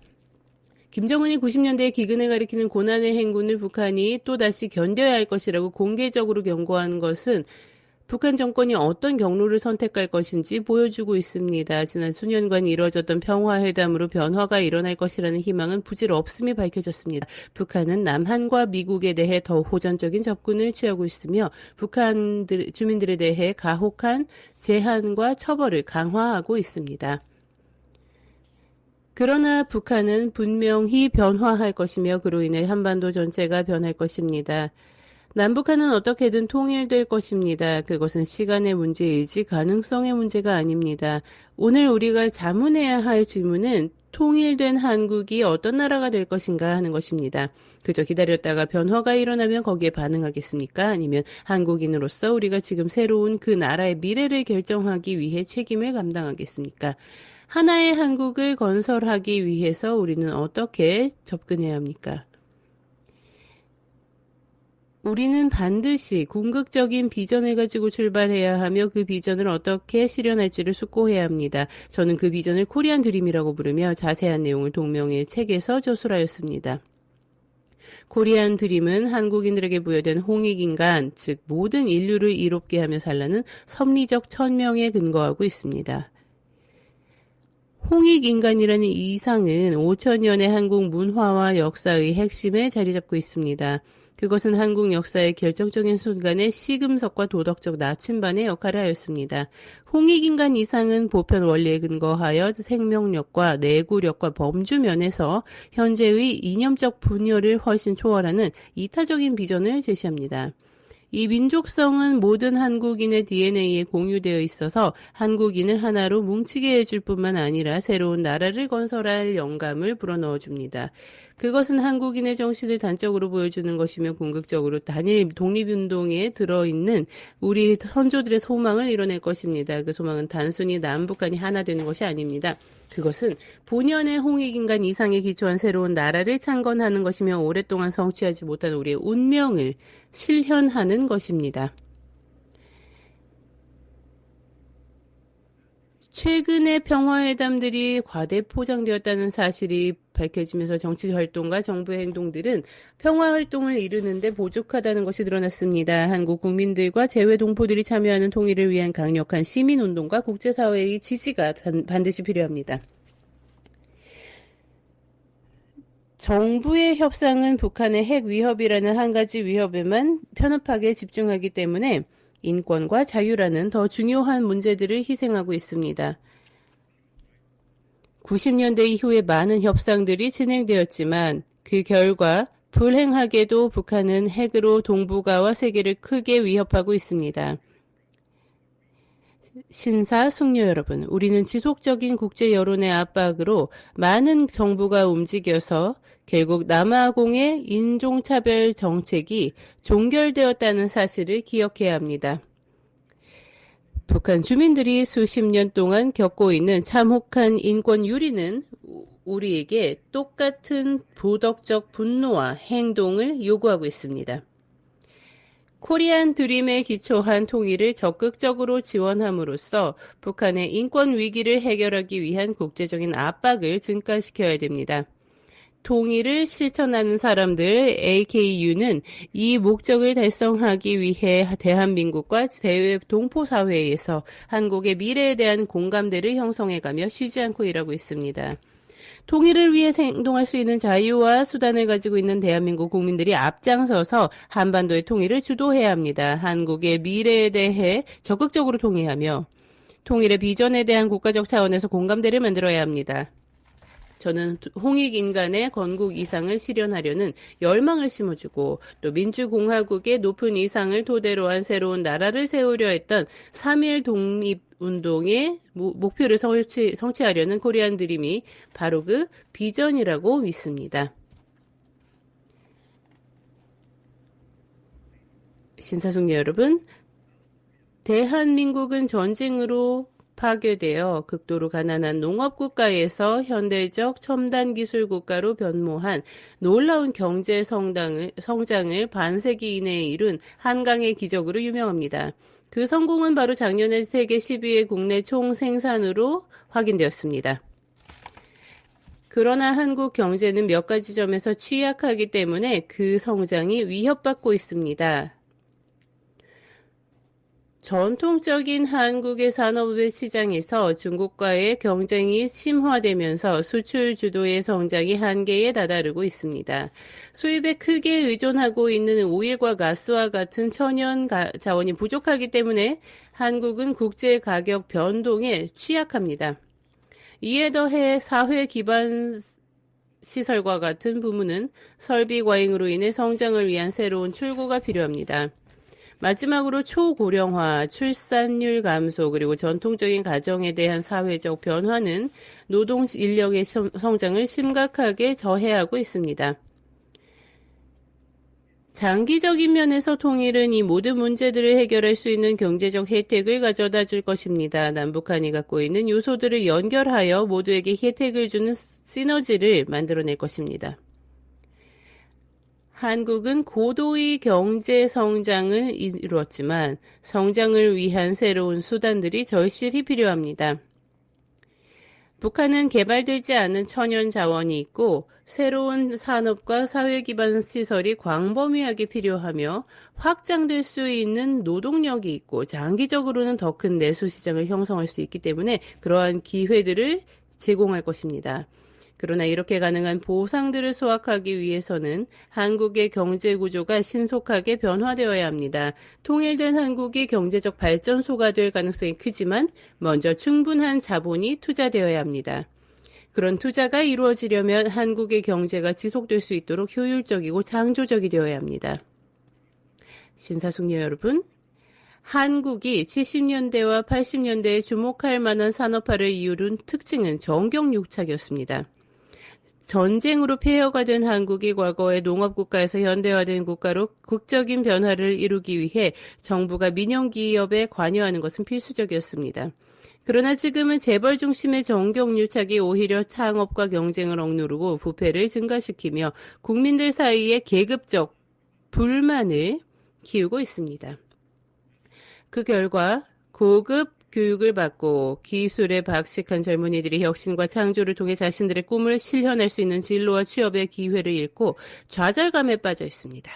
김정은이 90년대에 기근을 가리키는 고난의 행군을 북한이 또다시 견뎌야 할 것이라고 공개적으로 경고한 것은 북한 정권이 어떤 경로를 선택할 것인지 보여주고 있습니다. 지난 수년간 이루어졌던 평화회담으로 변화가 일어날 것이라는 희망은 부질없음이 밝혀졌습니다. 북한은 남한과 미국에 대해 더 호전적인 접근을 취하고 있으며 북한 주민들에 대해 가혹한 제한과 처벌을 강화하고 있습니다. 그러나 북한은 분명히 변화할 것이며 그로 인해 한반도 전체가 변할 것입니다. 남북한은 어떻게든 통일될 것입니다. 그것은 시간의 문제이지 가능성의 문제가 아닙니다. 오늘 우리가 자문해야 할 질문은 통일된 한국이 어떤 나라가 될 것인가 하는 것입니다. 그저 기다렸다가 변화가 일어나면 거기에 반응하겠습니까? 아니면 한국인으로서 우리가 지금 새로운 그 나라의 미래를 결정하기 위해 책임을 감당하겠습니까? 하나의 한국을 건설하기 위해서 우리는 어떻게 접근해야 합니까? 우리는 반드시 궁극적인 비전을 가지고 출발해야 하며 그 비전을 어떻게 실현할지를 숙고해야 합니다. 저는 그 비전을 코리안 드림이라고 부르며 자세한 내용을 동명의 책에서 저술하였습니다. 코리안 드림은 한국인들에게 부여된 홍익인간, 즉 모든 인류를 이롭게 하며 살라는 섭리적 천명에 근거하고 있습니다. 홍익인간이라는 이상은 5천년의 한국 문화와 역사의 핵심에 자리 잡고 있습니다. 그것은 한국 역사의 결정적인 순간에 시금석과 도덕적 나침반의 역할을 하였습니다. 홍익인간 이상은 보편 원리에 근거하여 생명력과 내구력과 범주 면에서 현재의 이념적 분열을 훨씬 초월하는 이타적인 비전을 제시합니다. 이 민족성은 모든 한국인의 DNA에 공유되어 있어서 한국인을 하나로 뭉치게 해줄 뿐만 아니라 새로운 나라를 건설할 영감을 불어넣어줍니다. 그것은 한국인의 정신을 단적으로 보여주는 것이며 궁극적으로 단일 독립운동에 들어있는 우리 선조들의 소망을 이뤄낼 것입니다. 그 소망은 단순히 남북한이 하나 되는 것이 아닙니다. 그것은 본연의 홍익인간 이상에 기초한 새로운 나라를 창건하는 것이며 오랫동안 성취하지 못한 우리의 운명을 실현하는 것입니다. 최근의 평화회담들이 과대 포장되었다는 사실이 밝혀지면서 정치활동과 정부의 행동들은 평화활동을 이루는데 부족하다는 것이 드러났습니다. 한국 국민들과 재외동포들이 참여하는 통일을 위한 강력한 시민운동과 국제사회의 지지가 반드시 필요합니다. 정부의 협상은 북한의 핵 위협이라는 한 가지 위협에만 편협하게 집중하기 때문에 인권과 자유라는 더 중요한 문제들을 희생하고 있습니다. 90년대 이후에 많은 협상들이 진행되었지만 그 결과 불행하게도 북한은 핵으로 동북아와 세계를 크게 위협하고 있습니다. 신사숙녀 여러분, 우리는 지속적인 국제 여론의 압박으로 많은 정부가 움직여서 결국 남아공의 인종차별 정책이 종결되었다는 사실을 기억해야 합니다. 북한 주민들이 수십 년 동안 겪고 있는 참혹한 인권 유린은 우리에게 똑같은 도덕적 분노와 행동을 요구하고 있습니다. 코리안 드림에 기초한 통일을 적극적으로 지원함으로써 북한의 인권 위기를 해결하기 위한 국제적인 압박을 증가시켜야 됩니다. 통일을 실천하는 사람들 AKU는 이 목적을 달성하기 위해 대한민국과 대외 동포사회에서 한국의 미래에 대한 공감대를 형성해가며 쉬지 않고 일하고 있습니다. 통일을 위해 행동할 수 있는 자유와 수단을 가지고 있는 대한민국 국민들이 앞장서서 한반도의 통일을 주도해야 합니다. 한국의 미래에 대해 적극적으로 통일하며 통일의 비전에 대한 국가적 차원에서 공감대를 만들어야 합니다. 저는 홍익인간의 건국 이상을 실현하려는 열망을 심어주고 또 민주공화국의 높은 이상을 토대로 한 새로운 나라를 세우려 했던 3.1 독립운동의 목표를 성취하려는 코리안 드림이 바로 그 비전이라고 믿습니다. 신사숙녀 여러분, 대한민국은 전쟁으로 파괴되어 극도로 가난한 농업국가에서 현대적 첨단 기술 국가로 변모한 놀라운 경제 성장을 반세기 이내에 이룬 한강의 기적으로 유명합니다. 그 성공은 바로 작년에 세계 10위의 국내 총생산으로 확인되었습니다. 그러나 한국 경제는 몇 가지 점에서 취약하기 때문에 그 성장이 위협받고 있습니다. 전통적인 한국의 산업의 시장에서 중국과의 경쟁이 심화되면서 수출 주도의 성장이 한계에 다다르고 있습니다. 수입에 크게 의존하고 있는 오일과 가스와 같은 천연 자원이 부족하기 때문에 한국은 국제 가격 변동에 취약합니다. 이에 더해 사회 기반 시설과 같은 부문은 설비 과잉으로 인해 성장을 위한 새로운 출구가 필요합니다. 마지막으로 초고령화, 출산율 감소, 그리고 전통적인 가정에 대한 사회적 변화는 노동 인력의 성장을 심각하게 저해하고 있습니다. 장기적인 면에서 통일은 이 모든 문제들을 해결할 수 있는 경제적 혜택을 가져다 줄 것입니다. 남북한이 갖고 있는 요소들을 연결하여 모두에게 혜택을 주는 시너지를 만들어낼 것입니다. 한국은 고도의 경제 성장을 이루었지만 성장을 위한 새로운 수단들이 절실히 필요합니다. 북한은 개발되지 않은 천연 자원이 있고 새로운 산업과 사회 기반 시설이 광범위하게 필요하며 확장될 수 있는 노동력이 있고 장기적으로는 더 큰 내수 시장을 형성할 수 있기 때문에 그러한 기회들을 제공할 것입니다. 그러나 이렇게 가능한 보상들을 수확하기 위해서는 한국의 경제 구조가 신속하게 변화되어야 합니다. 통일된 한국이 경제적 발전소가 될 가능성이 크지만 먼저 충분한 자본이 투자되어야 합니다. 그런 투자가 이루어지려면 한국의 경제가 지속될 수 있도록 효율적이고 창조적이 되어야 합니다. 신사숙녀 여러분, 한국이 70년대와 80년대에 주목할 만한 산업화를 이루는 특징은 정경유착이었습니다. 전쟁으로 폐허가 된 한국이 과거의 농업국가에서 현대화된 국가로 극적인 변화를 이루기 위해 정부가 민영기업에 관여하는 것은 필수적이었습니다. 그러나 지금은 재벌 중심의 정경유착이 오히려 창업과 경쟁을 억누르고 부패를 증가시키며 국민들 사이에 계급적 불만을 키우고 있습니다. 그 결과 고급 교육을 받고 기술에 박식한 젊은이들이 혁신과 창조를 통해 자신들의 꿈을 실현할 수 있는 진로와 취업의 기회를 잃고 좌절감에 빠져 있습니다.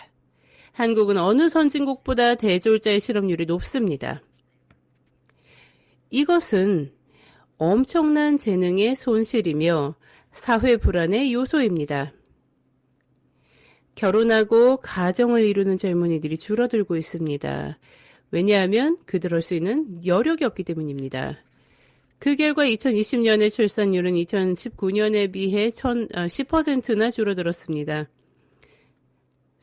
한국은 어느 선진국보다 대졸자의 실업률이 높습니다. 이것은 엄청난 재능의 손실이며 사회 불안의 요소입니다. 결혼하고 가정을 이루는 젊은이들이 줄어들고 있습니다. 왜냐하면 그들 할 수 있는 여력이 없기 때문입니다. 그 결과 2020년의 출산율은 2019년에 비해 10%나 줄어들었습니다.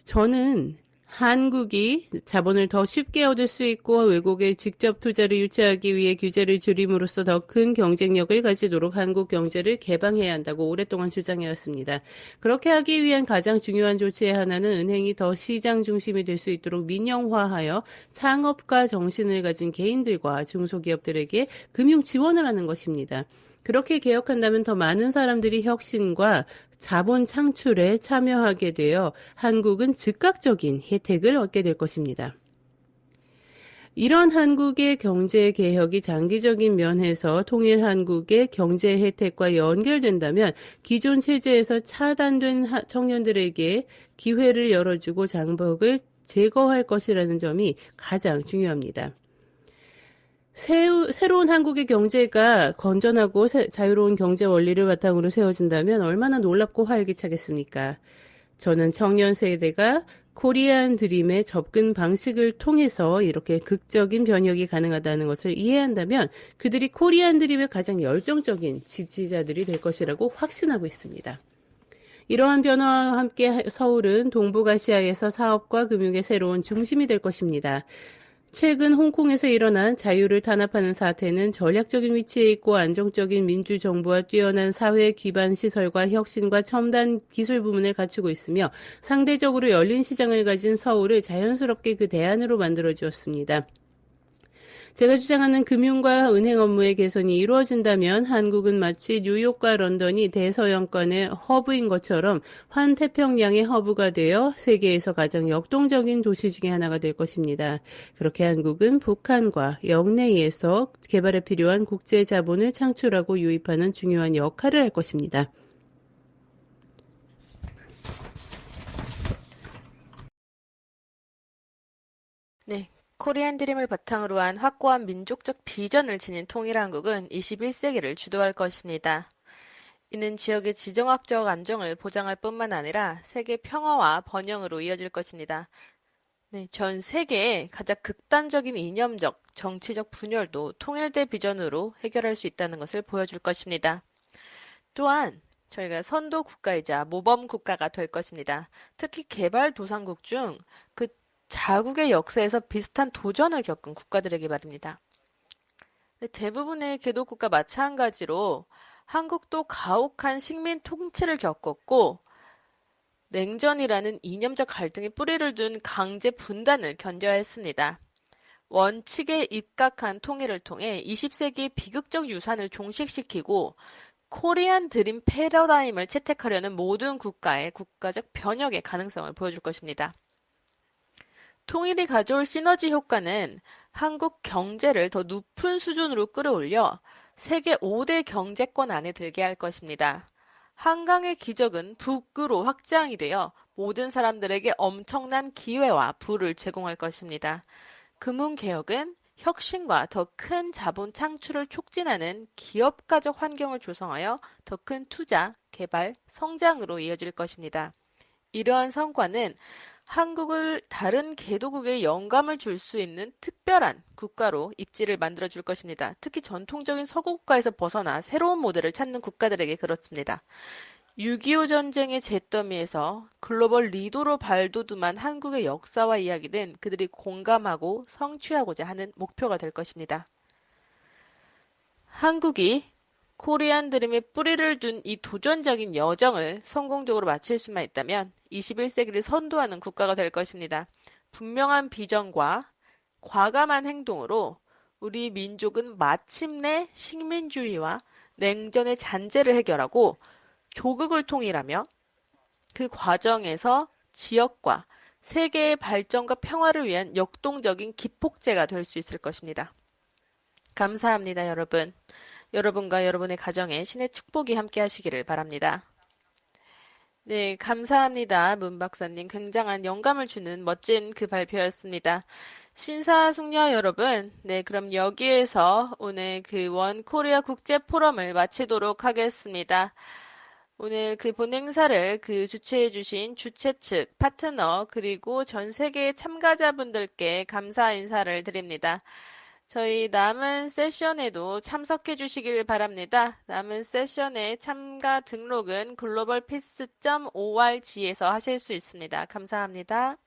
저는 한국이 자본을 더 쉽게 얻을 수 있고 외국에 직접 투자를 유치하기 위해 규제를 줄임으로써 더 큰 경쟁력을 가지도록 한국 경제를 개방해야 한다고 오랫동안 주장해왔습니다. 그렇게 하기 위한 가장 중요한 조치의 하나는 은행이 더 시장 중심이 될 수 있도록 민영화하여 창업가 정신을 가진 개인들과 중소기업들에게 금융 지원을 하는 것입니다. 그렇게 개혁한다면 더 많은 사람들이 혁신과 자본 창출에 참여하게 되어 한국은 즉각적인 혜택을 얻게 될 것입니다. 이런 한국의 경제 개혁이 장기적인 면에서 통일 한국의 경제 혜택과 연결된다면 기존 체제에서 차단된 청년들에게 기회를 열어주고 장벽을 제거할 것이라는 점이 가장 중요합니다. 새로운 한국의 경제가 건전하고 자유로운 경제 원리를 바탕으로 세워진다면 얼마나 놀랍고 활기차겠습니까? 저는 청년 세대가 코리안 드림의 접근 방식을 통해서 이렇게 극적인 변혁이 가능하다는 것을 이해한다면 그들이 코리안 드림의 가장 열정적인 지지자들이 될 것이라고 확신하고 있습니다. 이러한 변화와 함께 서울은 동북아시아에서 사업과 금융의 새로운 중심이 될 것입니다. 최근 홍콩에서 일어난 자유를 탄압하는 사태는 전략적인 위치에 있고 안정적인 민주정부와 뛰어난 사회 기반 시설과 혁신과 첨단 기술 부문을 갖추고 있으며 상대적으로 열린 시장을 가진 서울을 자연스럽게 그 대안으로 만들어주었습니다. 제가 주장하는 금융과 은행 업무의 개선이 이루어진다면 한국은 마치 뉴욕과 런던이 대서양권의 허브인 것처럼 환태평양의 허브가 되어 세계에서 가장 역동적인 도시 중에 하나가 될 것입니다. 그렇게 한국은 북한과 영내에서 개발에 필요한 국제 자본을 창출하고 유입하는 중요한 역할을 할 것입니다. 네. 코리안 드림을 바탕으로 한 확고한 민족적 비전을 지닌 통일한국은 21세기를 주도할 것입니다. 이는 지역의 지정학적 안정을 보장할 뿐만 아니라 세계 평화와 번영으로 이어질 것입니다. 네, 전 세계의 가장 극단적인 이념적, 정치적 분열도 통일된 비전으로 해결할 수 있다는 것을 보여줄 것입니다. 또한 저희가 선도 국가이자 모범 국가가 될 것입니다. 특히 개발도상국 중 그 자국의 역사에서 비슷한 도전을 겪은 국가들에게 말입니다. 대부분의 개도국과 마찬가지로 한국도 가혹한 식민 통치를 겪었고 냉전이라는 이념적 갈등이 뿌리를 둔 강제 분단을 견뎌야 했습니다. 원칙에 입각한 통일을 통해 20세기의 비극적 유산을 종식시키고 코리안 드림 패러다임을 채택하려는 모든 국가의 국가적 변혁의 가능성을 보여줄 것입니다. 통일이 가져올 시너지 효과는 한국 경제를 더 높은 수준으로 끌어올려 세계 5대 경제권 안에 들게 할 것입니다. 한강의 기적은 북으로 확장이 되어 모든 사람들에게 엄청난 기회와 부를 제공할 것입니다. 금융개혁은 혁신과 더 큰 자본 창출을 촉진하는 기업가적 환경을 조성하여 더 큰 투자, 개발, 성장으로 이어질 것입니다. 이러한 성과는 한국을 다른 개도국에 영감을 줄 수 있는 특별한 국가로 입지를 만들어줄 것입니다. 특히 전통적인 서구 국가에서 벗어나 새로운 모델을 찾는 국가들에게 그렇습니다. 6.25 전쟁의 잿더미에서 글로벌 리더로 발돋움한 한국의 역사와 이야기는 그들이 공감하고 성취하고자 하는 목표가 될 것입니다. 한국이 코리안 드림에 뿌리를 둔 이 도전적인 여정을 성공적으로 마칠 수만 있다면 21세기를 선도하는 국가가 될 것입니다. 분명한 비전과 과감한 행동으로 우리 민족은 마침내 식민주의와 냉전의 잔재를 해결하고 조국을 통일하며 그 과정에서 지역과 세계의 발전과 평화를 위한 역동적인 기폭제가 될 수 있을 것입니다. 감사합니다, 여러분. 여러분과 여러분의 가정에 신의 축복이 함께 하시기를 바랍니다. 네, 감사합니다. 문 박사님. 굉장한 영감을 주는 멋진 그 발표였습니다. 신사숙녀 여러분, 네, 그럼 여기에서 오늘 그 원 코리아 국제 포럼을 마치도록 하겠습니다. 오늘 그 본행사를 그 주최해주신 주최 측, 파트너, 그리고 전 세계 참가자분들께 감사 인사를 드립니다. 저희 남은 세션에도 참석해 주시길 바랍니다. 남은 세션의 참가 등록은 globalpeace.org에서 하실 수 있습니다. 감사합니다.